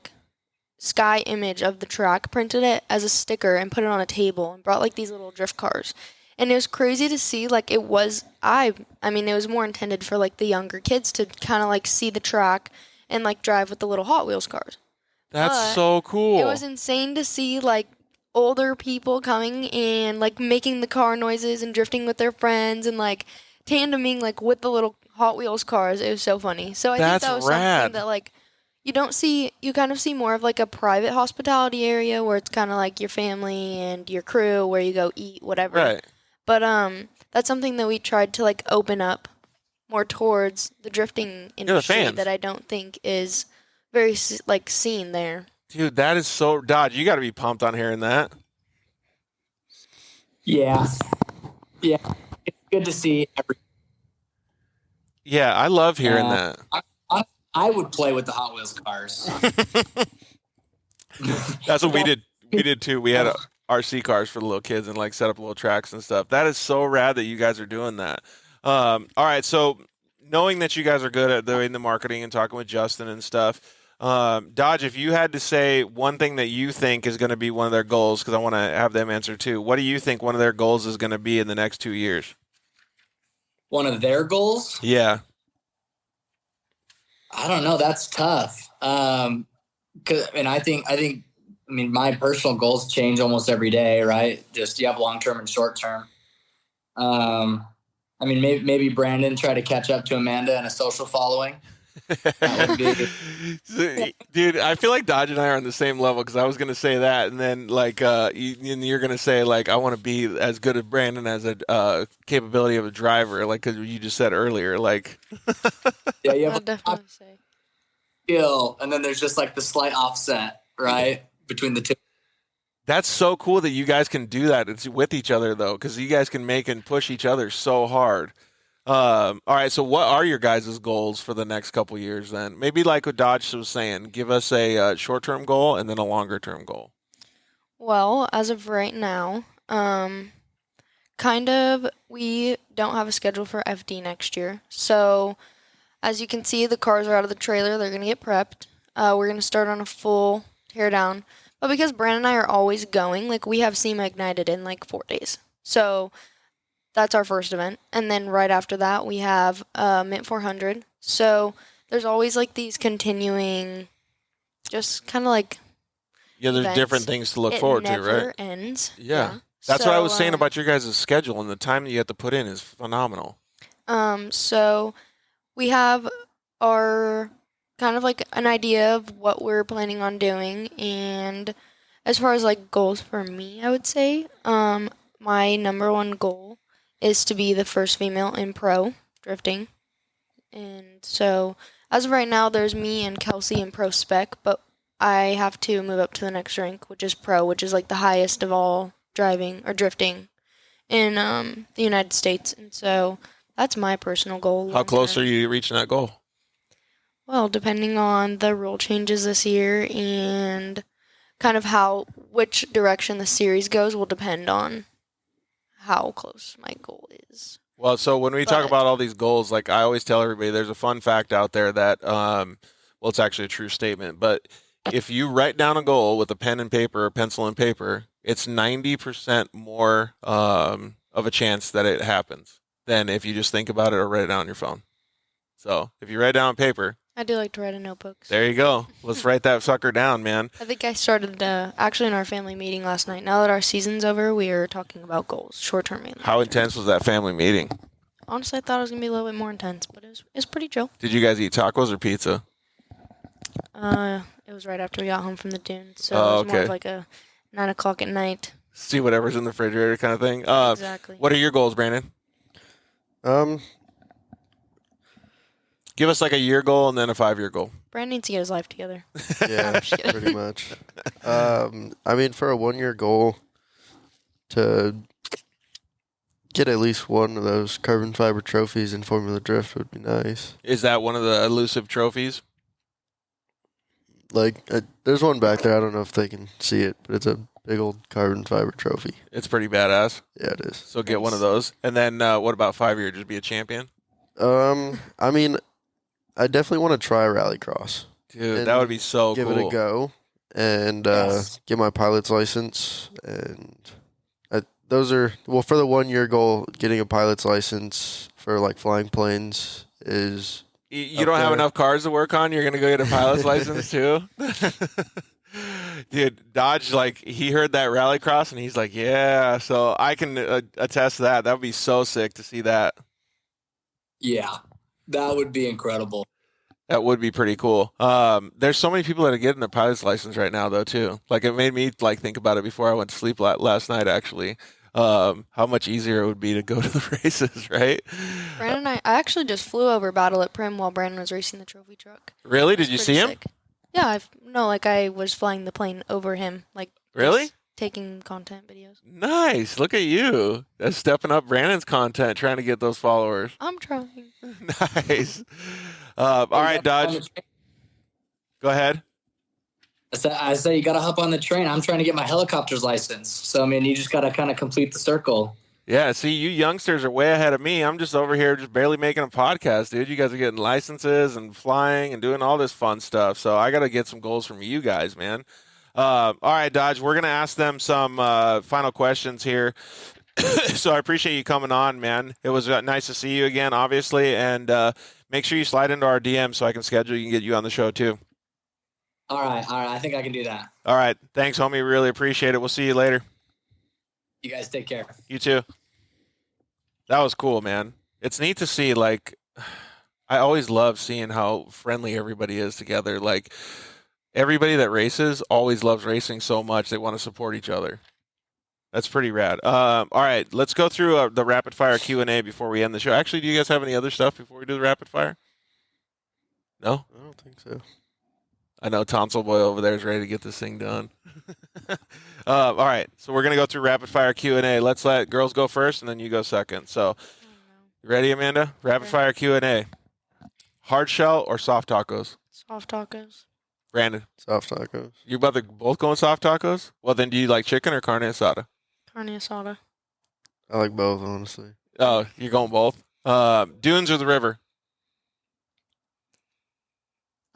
sky image of the track, printed it as a sticker and put it on a table and brought these little drift cars. And it was crazy to see, it was more intended for, the younger kids to kind of, see the track and, drive with the little Hot Wheels cars. That's so cool. It was insane to see, older people coming and, making the car noises and drifting with their friends and, tandeming, with the little Hot Wheels cars. It was so funny. So I think that was something that, you don't see, you kind of see more of, a private hospitality area where it's kind of, your family and your crew where you go eat, whatever. Right. But that's something that we tried to open up more towards the drifting industry that I don't think is very seen there. Dude, that is so Dodge. You got to be pumped on hearing that. Yeah, it's good to see every. Yeah, I love hearing that. I would play with the Hot Wheels cars. That's what we did. We did too. We had RC cars for the little kids and set up little tracks and stuff. That is so rad that you guys are doing that. All right, so knowing that you guys are good at doing the marketing and talking with Justin and stuff, Dodge, if you had to say one thing that you think is going to be one of their goals, because I want to have them answer too, what do you think one of their goals is going to be in the next 2 years? One of their goals? Yeah. I don't know. That's tough. I think my personal goals change almost every day, right? Just you have long-term and short-term. Maybe Brandon try to catch up to Amanda in a social following. That would be... Dude, I feel like Dodge and I are on the same level because I was going to say that, and then you're going to say I want to be as good as Brandon as a capability of a driver, because you just said earlier, Yeah, you have I'd definitely say skill, and then there's just the slight offset, right, between the two. That's so cool that you guys can do that. It's with each other though, because you guys can make and push each other so hard. All right, so what are your guys' goals for the next couple years then? Maybe like what Dodge was saying, give us a short-term goal and then a longer-term goal. Well, as of right now, we don't have a schedule for FD next year. So, as you can see, the cars are out of the trailer. They're going to get prepped. We're going to start on a full teardown. But because Brandon and I are always going, we have SEMA Ignited in 4 days. So, that's our first event. And then right after that, we have Mint 400. So there's always these continuing just kind of like Yeah, there's events. different things to look forward to, right? It never ends. Yeah. That's So, what I was saying about your guys' schedule, and the time that you have to put in is phenomenal. So we have our kind of like an idea of what we're planning on doing, and as far as like goals for me, I would say my number one goal is to be the first female in pro drifting. And so as of right now, there's me and Kelsey in pro spec, but I have to move up to the next rank, which is pro, which is like the highest of all driving or drifting in the United States. And so that's my personal goal. How close are you reaching that goal? Well, depending on the rule changes this year and kind of which direction the series goes will depend on how close my goal is. Well, so when we talk about all these goals, like I always tell everybody, there's a fun fact out there that, well, it's actually a true statement, but if you write down a goal with a pen and paper or pencil and paper, it's 90% more of a chance that it happens than if you just think about it or write it down on your phone. So if you write it down on paper. I do like to write in notebooks. There you go. Let's write that sucker down, man. I think I started actually in our family meeting last night. Now that our season's over, we are talking about goals, short-term mainly. How intense was that family meeting? Honestly, I thought it was going to be a little bit more intense, but it was pretty chill. Did you guys eat tacos or pizza? It was right after we got home from the dunes, so it was more of like a 9 o'clock at night. See whatever's in the refrigerator kind of thing. Exactly. What are your goals, Brandon? Give us like a year goal and then a 5-year goal. Brandon needs to get his life together. Yeah, pretty much. I mean, for a 1-year goal, to get at least one of those carbon fiber trophies in Formula Drift would be nice. Is that one of the elusive trophies? Like, there's one back there. I don't know if they can see it, but it's a big old carbon fiber trophy. It's pretty badass. Yeah, it is. So get one of those. And then what about 5-year? Just be a champion? I mean, I definitely want to try rallycross. Dude, that would be so cool. Give it a go and get my pilot's license. And those are, well, for the 1-year goal, getting a pilot's license for like flying planes is... You don't have enough cars to work on? You're going to go get a pilot's license too? Dude, Dodge, like, he heard that rallycross and he's like, yeah. So I can attest to that. That would be so sick to see that. Yeah, that would be incredible. That would be pretty cool. There's so many people that are getting their pilot's license right now, though, too. Like, it made me like think about it before I went to sleep last night, actually. How much easier it would be to go to the races, right? Brandon and I actually just flew over Battle at Prim while Brandon was racing the trophy truck. Really? Did you see him? Sick. Yeah, I was flying the plane over him. Like, really? Taking content videos. Nice. Look at you. That's stepping up Brandon's content, trying to get those followers. I'm trying. Nice. All right, Dodge. Go ahead. I say you got to hop on the train. I'm trying to get my helicopter's license. So, I mean, you just got to kind of complete the circle. Yeah, see, you youngsters are way ahead of me. I'm just over here just barely making a podcast, dude. You guys are getting licenses and flying and doing all this fun stuff. So I got to get some goals from you guys, man. All right, Dodge, we're going to ask them some final questions here. So I appreciate you coming on, man. It was nice to see you again, obviously. And make sure you slide into our DM so I can schedule you and get you on the show, too. All right. I think I can do that. All right. Thanks, homie. Really appreciate it. We'll see you later. You guys take care. You too. That was cool, man. It's neat to see, like, I always love seeing how friendly everybody is together. Like, everybody that races always loves racing so much they want to support each other. That's pretty rad. All right, let's go through the rapid fire Q&A before we end the show. Actually, do you guys have any other stuff before we do the rapid fire? No? I don't think so. I know Tonsil Boy over there is ready to get this thing done. All right, so we're going to go through rapid fire Q&A. Let's let girls go first, and then you go second. So, you ready, Amanda? Rapid fire Q&A. Hard shell or soft tacos? Soft tacos. Brandon? Soft tacos. You both going soft tacos? Well, then do you like chicken or carne asada? Carne asada. I like both, honestly. Oh, you're going both? Dunes or the river?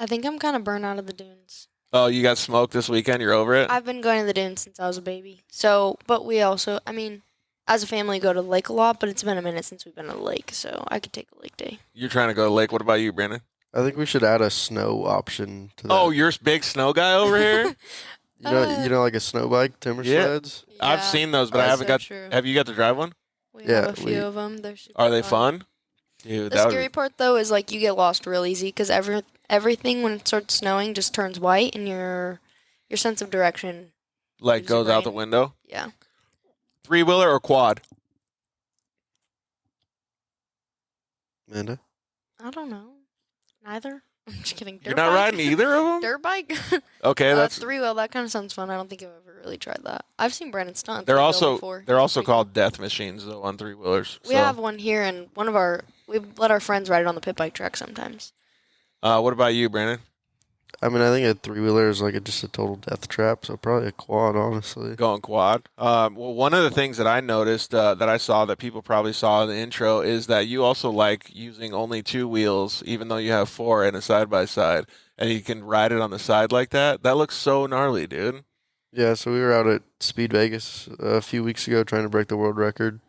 I think I'm kind of burnt out of the dunes. Oh, you got smoked this weekend? You're over it? I've been going to the dunes since I was a baby. So, but we also, I mean, as a family, go to the lake a lot, but it's been a minute since we've been to the lake, so I could take a lake day. You're trying to go to the lake. What about you, Brandon? I think we should add a snow option to that. Oh, you're a big snow guy over here? You know, like a snow bike, timber sleds? I've seen those, but I haven't got. True. Have you got to drive one? We have a few of them. They're super Are they fun? Dude, the scary part though is like you get lost real easy because everything when it starts snowing just turns white and your sense of direction like goes out the window. Yeah. 3-wheeler or quad? Amanda? I don't know. Neither. I'm just kidding. You're not riding either of them? Dirt bike. Okay, that's 3-wheel. That kind of sounds fun. I don't think I've ever really tried that. I've seen Brandon stunt. They're 3-wheel also before. called death machines though on 3-wheelers. We have one here, and we let our friends ride it on the pit bike track sometimes. What about you, Brandon? I mean, I think a 3-wheeler is like just a total death trap, so probably a quad, honestly. Going quad. Well, one of the things that I noticed that I saw that people probably saw in the intro is that you also like using only 2 wheels, even though you have 4 and a side-by-side, and you can ride it on the side like that. That looks so gnarly, dude. Yeah, so we were out at Speed Vegas a few weeks ago trying to break the world record.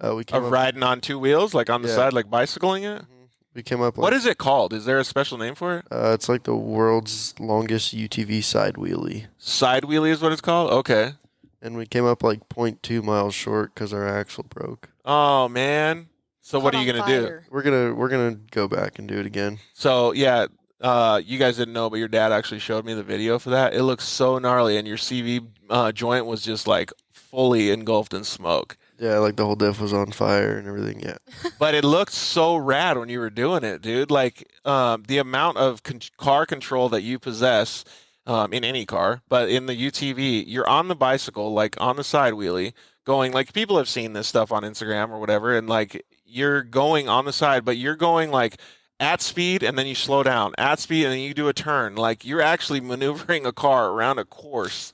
We came Of riding on 2 wheels, like on the side, like bicycling it? We came up. What is it called? Is there a special name for it? It's like the world's longest UTV side wheelie. Side wheelie is what it's called? Okay. And we came up like 0.2 miles short because our axle broke. Oh, man. So what are you going to do? We're gonna go back and do it again. So, yeah, you guys didn't know, but your dad actually showed me the video for that. It looks so gnarly, and your CV joint was just like fully engulfed in smoke. Yeah, like the whole diff was on fire and everything, yeah. But it looked so rad when you were doing it, dude. Like, the amount of car control that you possess in any car, but in the UTV, you're on the bicycle, like on the side wheelie, going, like, people have seen this stuff on Instagram or whatever, and, like, you're going on the side, but you're going, like, at speed, and then you slow down, at speed, and then you do a turn. Like, you're actually maneuvering a car around a course.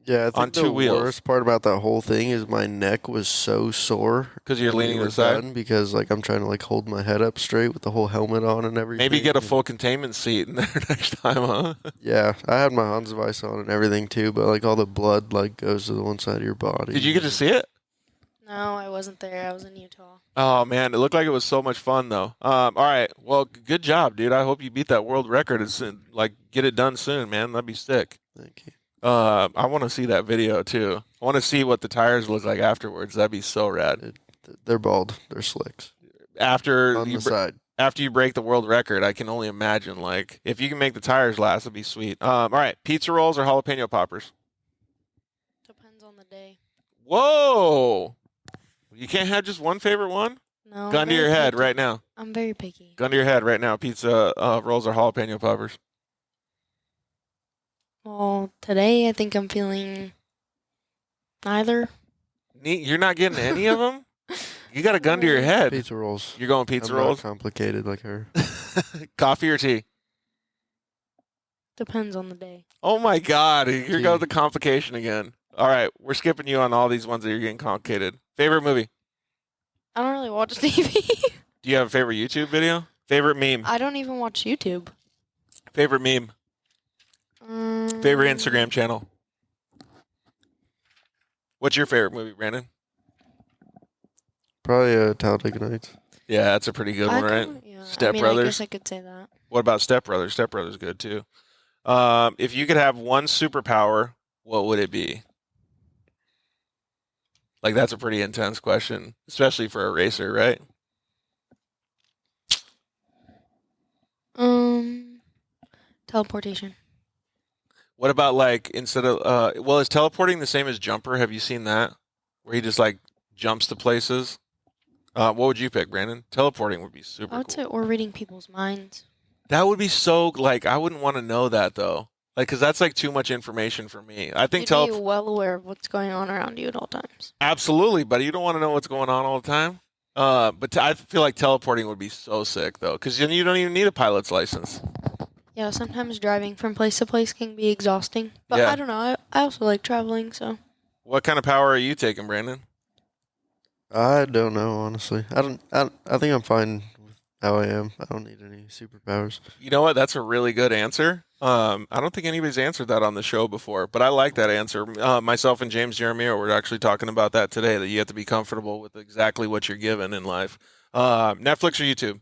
Yeah, I think on 2 wheels. The worst part about that whole thing is my neck was so sore because you're leaning to the side. Because like I'm trying to like hold my head up straight with the whole helmet on and everything. Maybe get a full containment seat in there next time, huh? Yeah, I had my Hans Weiss on and everything too, but like all the blood like goes to the one side of your body. Did you get to see it? No, I wasn't there. I was in Utah. Oh man, it looked like it was so much fun though. All right, well, good job, dude. I hope you beat that world record and soon, like get it done soon, man. That'd be sick. Thank you. I want to see that video too. I want to see what the tires look like afterwards. That'd be so rad. They're bald. They're slicks. After on the side. After you break the world record, I can only imagine. Like if you can make the tires last, it'd be sweet. All right, pizza rolls or jalapeno poppers? Depends on the day. Whoa! You can't have just one favorite one? No. Gun to your head right now. I'm very picky. Gun to your head right now. Pizza rolls or jalapeno poppers? Well, today I think I'm feeling neither. You're not getting any of them? You got a gun to your head. Pizza rolls. You're going pizza I'm rolls? not complicated like her. Coffee or tea? Depends on the day. Oh my God. Here goes the complication again. All right. We're skipping you on all these ones that you're getting complicated. Favorite movie? I don't really watch TV. Do you have a favorite YouTube video? Favorite meme? I don't even watch YouTube. Favorite meme? Favorite Instagram channel? What's your favorite movie, Brandon? Probably Talladega Nights. Yeah, that's a pretty good one, right? Yeah. Step I Brothers. guess I could say that. What about Step Brothers? Step Brothers good too. If you could have one superpower, what would it be? Like that's a pretty intense question, especially for a racer, right? Teleportation. What about like instead of well, is teleporting the same as jumper? Have you seen that? Where he just like jumps to places? What would you pick, Brandon? Teleporting would be super I would say or reading people's minds. That would be so like I wouldn't want to know that though. Like cuz that's like too much information for me. I think You'd be well aware of what's going on around you at all times. Absolutely, but you don't want to know what's going on all the time. But I feel like teleporting would be so sick though cuz then you don't even need a pilot's license. Yeah, sometimes driving from place to place can be exhausting. But Yeah. I don't know. I also like traveling, so. What kind of power are you taking, Brandon? I don't know, honestly. I think I'm fine with how I am. I don't need any superpowers. You know what? That's a really good answer. I don't think anybody's answered that on the show before, but I like that answer. Myself and James Jeremiah were actually talking about that today, that you have to be comfortable with exactly what you're given in life. Netflix or YouTube?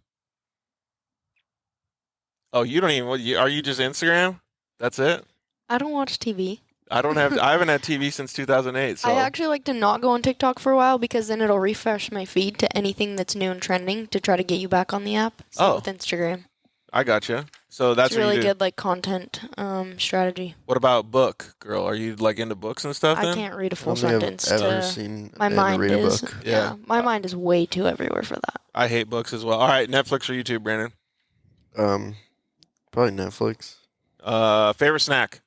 Oh, you don't even. Are you just Instagram? That's it. I don't watch TV. I haven't had TV since 2008. So I actually like to not go on TikTok for a while because then it'll refresh my feed to anything that's new and trending to try to get you back on the app. Same with Instagram. I gotcha. So that's it's really good, like content strategy. What about book, girl? Are you like into books and stuff? I can't read a full sentence. My mind is my mind is way too everywhere for that. I hate books as well. All right, Netflix or YouTube, Brandon? Probably Netflix. Favorite snack?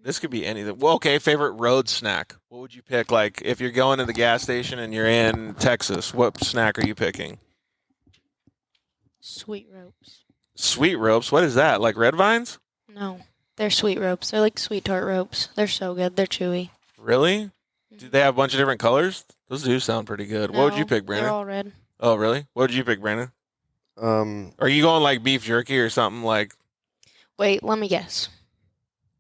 This could be anything. Well, okay, favorite road snack. What would you pick? Like, if you're going to the gas station and you're in Texas, what snack are you picking? Sweet ropes. Sweet ropes? What is that? Like red vines? No, they're sweet ropes. They're like sweet tart ropes. They're so good. They're chewy. Really? Do they have a bunch of different colors? Those do sound pretty good. No, what would you pick, Brandon? They're all red. Oh, really? What would you pick, Brandon? Are you going like beef jerky or something like? Wait, let me guess.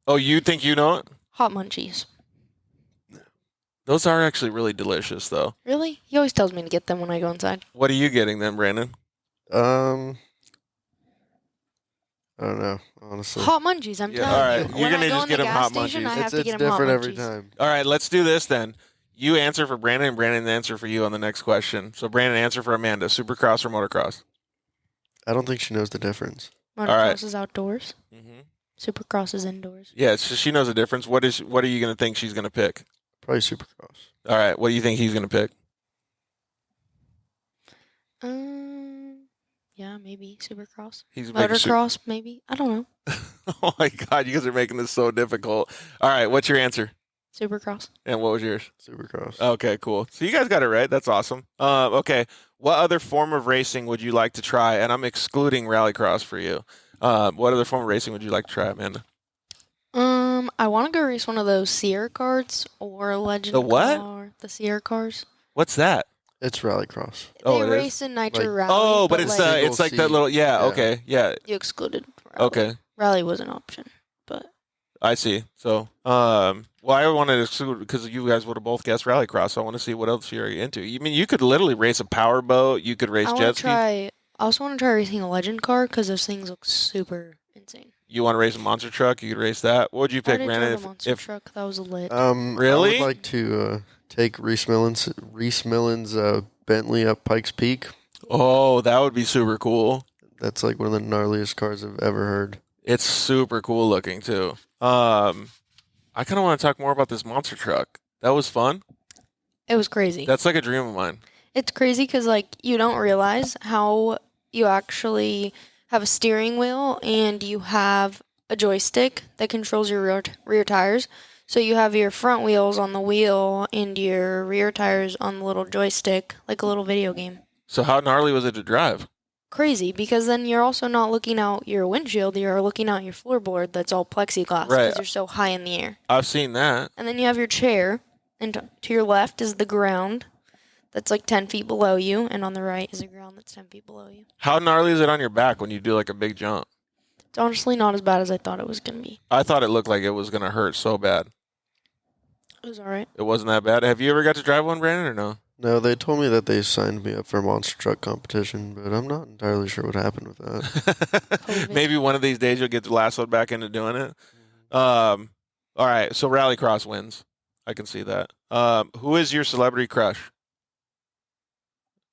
Oh, you think you know it? Hot munchies. Those are actually really delicious, though. Really? He always tells me to get them when I go inside. What are you getting then, Brandon? I don't know, honestly. Hot munchies, I'm telling all right. you. You're When going I to go just in get the him gas hot station, munchies. I have to get him hot different every munchies. time. All right, let's do this then. You answer for Brandon and Brandon answer for you on the next question. So, Brandon, answer for Amanda. Supercross or motocross? I don't think she knows the difference. Motocross is outdoors. Mm-hmm. Supercross is indoors. Yeah, so she knows the difference. What are you going to think she's going to pick? Probably Supercross. All right, what do you think he's going to pick? Yeah, maybe Supercross. He's Motocross, maybe. I don't know. Oh my God, you guys are making this so difficult. All right, what's your answer? Supercross. And what was yours? Supercross. Okay, cool. So you guys got it right. That's awesome. Okay, what other form of racing would you like to try? And I'm excluding rallycross for you. What other form of racing would you like to try, Amanda? I want to go race one of those Sierra cars or a Legend The what? car. The Sierra cars. What's that? It's rallycross. They race in Nitro Rally. Oh, but it's like that little. Yeah. Okay. Yeah. You excluded Rally. Okay. Rally was an option, but I see. So, well, I wanted to exclude because you guys would have both guessed rallycross. So I want to see what else you're into. You mean you could literally race a power boat? You could race jet ski. I also want to try racing a Legend car because those things look super insane. You want to race a monster truck? You could race that. What would you pick, Brandon? A monster truck that was lit. Really? I would like to take Reese Millen's Bentley up Pikes Peak. Oh, that would be super cool. That's like one of the gnarliest cars I've ever heard. It's super cool looking too. I kind of want to talk more about this monster truck. That was fun. It was crazy. That's like a dream of mine. It's crazy because like you don't realize how you actually have a steering wheel and you have a joystick that controls your rear tires. So you have your front wheels on the wheel and your rear tires on the little joystick, like a little video game. So how gnarly was it to drive? Crazy, because then you're also not looking out your windshield, you're looking out your floorboard that's all plexiglass because you're so high in the air. I've seen that. And then you have your chair, and to your left is the ground that's like 10 feet below you, and on the right is the ground that's 10 feet below you. How gnarly is it on your back when you do like a big jump? It's honestly not as bad as I thought it was going to be. I thought it looked like it was going to hurt so bad. It was all right. It wasn't that bad. Have you ever got to drive one, Brandon, or no? No, they told me that they signed me up for a monster truck competition, but I'm not entirely sure what happened with that. Maybe one of these days you'll get lassoed back into doing it. All right, so Rallycross wins. I can see that. Who is your celebrity crush?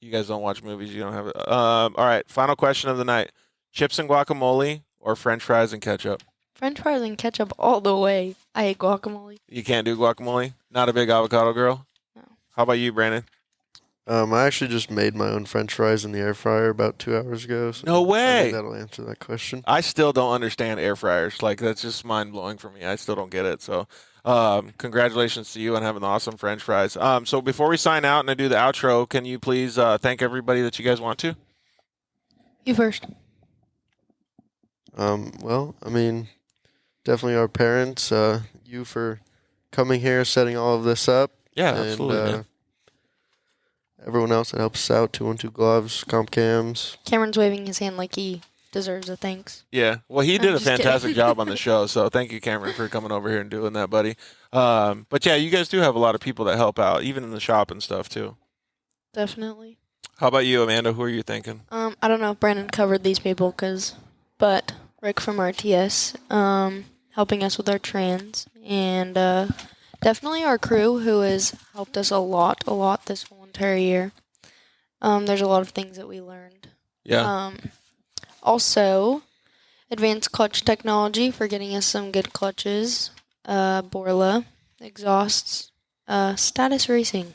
You guys don't watch movies. You don't have it. All right, final question of the night. Chips and guacamole or French fries and ketchup? French fries and ketchup all the way. I hate guacamole. You can't do guacamole? Not a big avocado girl? No. How about you, Brandon? I actually just made my own French fries in the air fryer about 2 hours ago. So No way! I think that'll answer that question. I still don't understand air fryers. Like, that's just mind-blowing for me. I still don't get it. So, congratulations to you on having the awesome French fries. So before we sign out and I do the outro, can you please thank everybody that you guys want to? You first. Well, I mean, definitely our parents, you for coming here, setting all of this up. Yeah, absolutely. And everyone else that helps us out, 212 Gloves, Comp Cams. Cameron's waving his hand like he deserves a thanks. Yeah, well, he did a just fantastic kidding. job on the show, so thank you, Cameron, for coming over here and doing that, buddy. But yeah, you guys do have a lot of people that help out, even in the shop and stuff, too. Definitely. How about you, Amanda? Who are you thinking? I don't know if Brandon covered these people, but Rick from RTS, helping us with our trans, and definitely our crew who has helped us a lot this whole entire year. There's a lot of things that we learned. Yeah. Also, advanced clutch technology for getting us some good clutches, Borla, exhausts, status racing,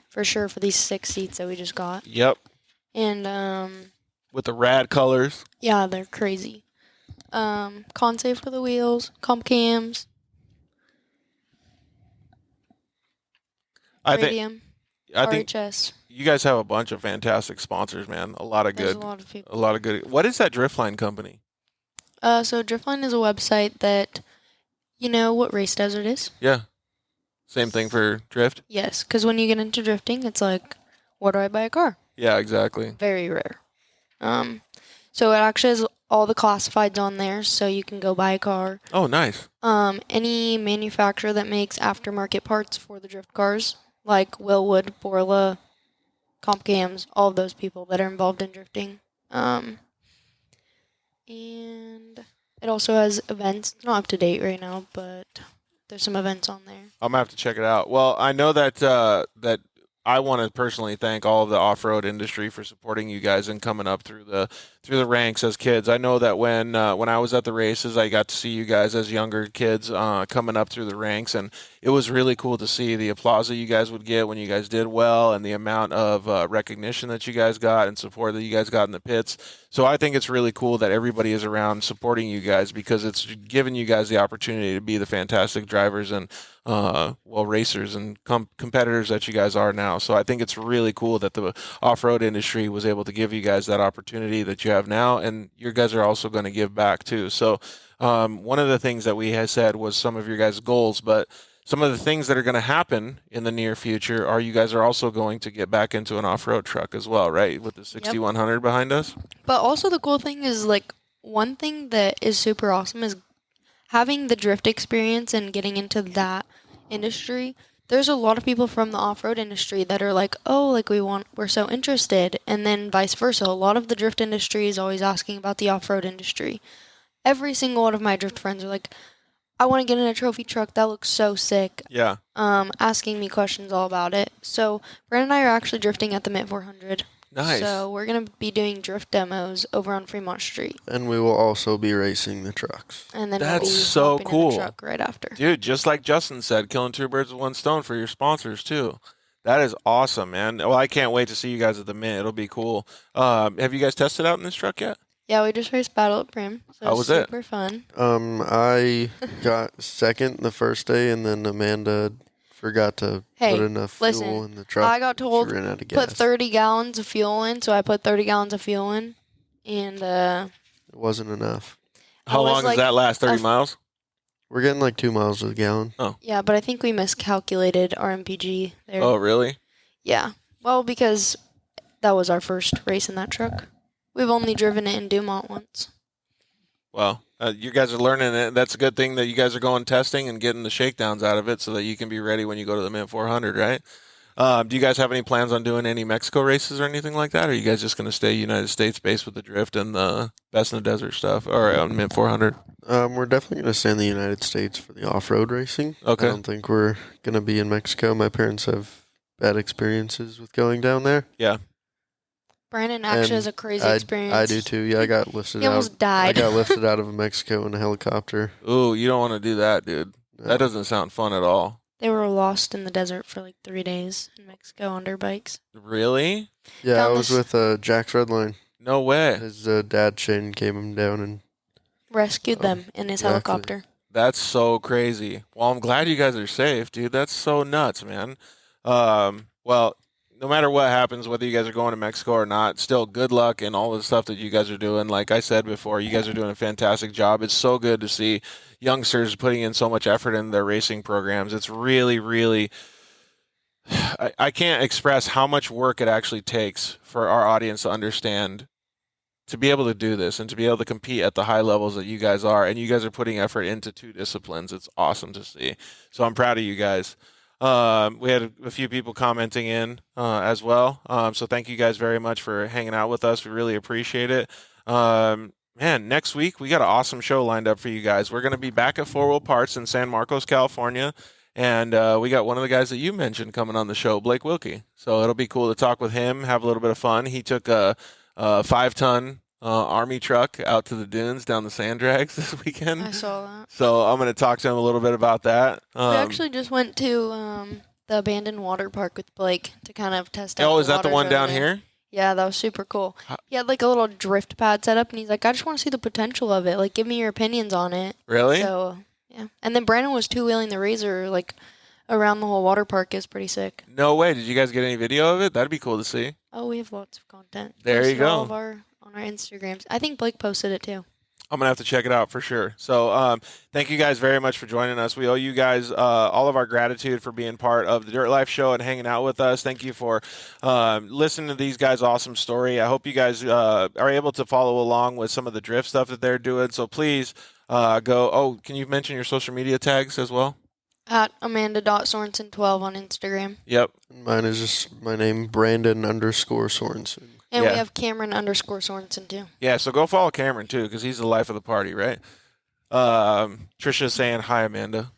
for sure, for these 6 seats that we just got. Yep. And, with the rad colors. yeah, they're crazy. Consafe for the wheels, comp cams, Radium, I think RHS. you guys have a bunch of fantastic sponsors, man. A lot of There's good. a lot of people. A lot of good. What is that Driftline company? So Driftline is a website that, you know what Race Desert is? Yeah. Same thing for Drift? Yes, because when you get into drifting, it's like, where do I buy a car? Yeah, exactly. Very rare. So it actually has all the classifieds on there, so you can go buy a car. Oh, nice. Any manufacturer that makes aftermarket parts for the drift cars, like Willwood, Borla, Comp Cams, all of those people that are involved in drifting. And it also has events. It's not up to date right now, but there's some events on there. I'm gonna have to check it out. Well, I know that that I want to personally thank all of the off-road industry for supporting you guys and coming up through the ranks as kids. I know that when I was at the races, I got to see you guys as younger kids coming up through the ranks, and it was really cool to see the applause that you guys would get when you guys did well, and the amount of recognition that you guys got and support that you guys got in the pits. So I think it's really cool that everybody is around supporting you guys, because it's given you guys the opportunity to be the fantastic drivers and racers and competitors that you guys are now. So I think it's really cool that the off-road industry was able to give you guys that opportunity that you have now, and you guys are also going to give back too. So one of the things that we had said was some of your guys' goals, but some of the things that are going to happen in the near future are you guys are also going to get back into an off-road truck as well, right? With the 6100 behind us. But also the cool thing is, like, one thing that is super awesome is having the drift experience and getting into that industry. There's a lot of people from the off-road industry that are like, oh, like we're so interested. And then vice versa. A lot of the drift industry is always asking about the off-road industry. Every single one of my drift friends are like, I want to get in a trophy truck. That looks so sick. Yeah. Asking me questions all about it. So Brandon and I are actually drifting at the Mint 400. Nice. So we're going to be doing drift demos over on Fremont Street. And we will also be racing the trucks. And then That's we'll be so hopping in cool. the truck right after. Dude, just like Justin said, killing 2 birds with 1 stone for your sponsors too. That is awesome, man. Well, I can't wait to see you guys at the Mint. It'll be cool. Have you guys tested out in this truck yet? Yeah, we just raced Battle at Prim. So How was it? Super fun. I got second the first day, and then Amanda forgot to put enough fuel in the truck. I got told she ran out of gas. put 30 gallons of fuel in, so I put 30 gallons of fuel in, and it wasn't enough. How long does that last? 30 miles? We're getting like 2 miles to the gallon. Oh. Yeah, but I think we miscalculated our MPG there. Oh, really? Yeah. Well, because that was our first race in that truck. We've only driven it in Dumont once. Well, you guys are learning it. That's a good thing that you guys are going testing and getting the shakedowns out of it so that you can be ready when you go to the Mint 400, right? Do you guys have any plans on doing any Mexico races or anything like that? Or are you guys just going to stay United States based with the drift and the Best in the Desert stuff, or Mint 400? We're definitely going to stay in the United States for the off-road racing. Okay. I don't think we're going to be in Mexico. My parents have bad experiences with going down there. Yeah. Brandon actually has a crazy experience. I do too. Yeah, I got lifted He out. almost died. I got lifted out of Mexico in a helicopter. Ooh, you don't want to do that, dude. No. That doesn't sound fun at all. They were lost in the desert for like 3 days in Mexico on dirt bikes. Really? Yeah, I was with Jack's Redline. No way. His dad Shane came him down and rescued them in his helicopter. That's so crazy. Well, I'm glad you guys are safe, dude. That's so nuts, man. Well, no matter what happens, whether you guys are going to Mexico or not, still good luck and all the stuff that you guys are doing. Like I said before, you guys are doing a fantastic job. It's so good to see youngsters putting in so much effort in their racing programs. It's really, really, I can't express how much work it actually takes for our audience to understand, to be able to do this and to be able to compete at the high levels that you guys are. And you guys are putting effort into 2 disciplines. It's awesome to see. So I'm proud of you guys. We had a few people commenting in as well. So thank you guys very much for hanging out with us. We really appreciate it. Man, next week we got an awesome show lined up for you guys. We're going to be back at 4 Wheel Parts in San Marcos, California. And we got one of the guys that you mentioned coming on the show, Blake Wilkie. So it'll be cool to talk with him, have a little bit of fun. He took a 5-ton Army truck out to the dunes down the sand drags this weekend. I saw that. So I'm going to talk to him a little bit about that. We actually just went to the abandoned water park with Blake to kind of test out. Oh, is that the waters one over down there. here? Yeah, that was super cool. He had like a little drift pad set up, and he's like, I just want to see the potential of it. Like, give me your opinions on it. Really? So, yeah. And then Brandon was two-wheeling the Razor, like, around the whole water park. Is pretty sick. No way. Did you guys get any video of it? That'd be cool to see. Oh, we have lots of content. There you Posted go. all of on our Instagrams. I think Blake posted it, too. I'm going to have to check it out for sure. So thank you guys very much for joining us. We owe you guys all of our gratitude for being part of the Dirt Life Show and hanging out with us. Thank you for listening to these guys' awesome story. I hope you guys are able to follow along with some of the drift stuff that they're doing. So please go. Oh, can you mention your social media tags as well? At Amanda.Sorensen12 on Instagram. Yep. Mine is just my name, Brandon_Sorensen. And we have Cameron_Sorensen, too. Yeah, so go follow Cameron, too, because he's the life of the party, right? Trisha's saying hi, Amanda.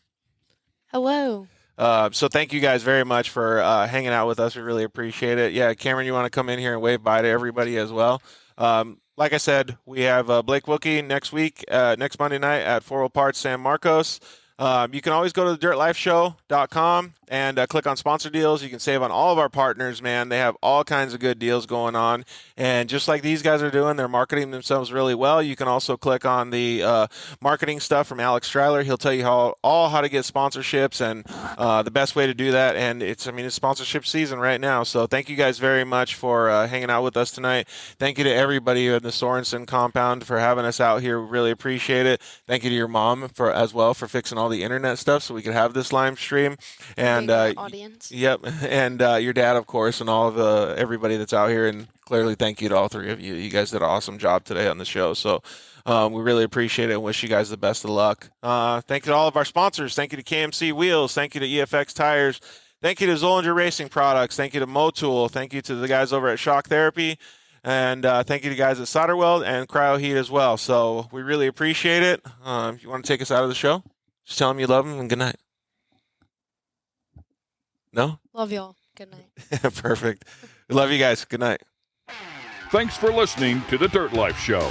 Hello. So thank you guys very much for hanging out with us. We really appreciate it. Yeah, Cameron, you want to come in here and wave bye to everybody as well? Like I said, we have Blake Wilkie next week, next Monday night at 4 Wheel Parts San Marcos. You can always go to thedirtlifeshow.com and click on sponsor deals. You can save on all of our partners, man. They have all kinds of good deals going on. And just like these guys are doing, they're marketing themselves really well. You can also click on the marketing stuff from Alex Stryler. He'll tell you how to get sponsorships and the best way to do that. And it's sponsorship season right now. So thank you guys very much for hanging out with us tonight. Thank you to everybody in the Sorensen compound for having us out here. We really appreciate it. Thank you to your mom as well for fixing all the internet stuff so we could have this live stream. And audience. Yep, and your dad, of course, and all of everybody that's out here. And clearly, thank you to all three of you. You guys did an awesome job today on the show. So we really appreciate it and wish you guys the best of luck. Thank you to all of our sponsors. Thank you to KMC Wheels. Thank you to EFX Tires. Thank you to Zollinger Racing Products. Thank you to Motul. Thank you to the guys over at Shock Therapy. And thank you to guys at Solderweld and Cryo Heat as well. So we really appreciate it. If you want to take us out of the show, just tell them you love them and good night. No? Love y'all. Good night. Perfect. We love you guys. Good night. Thanks for listening to The Dirt Life Show.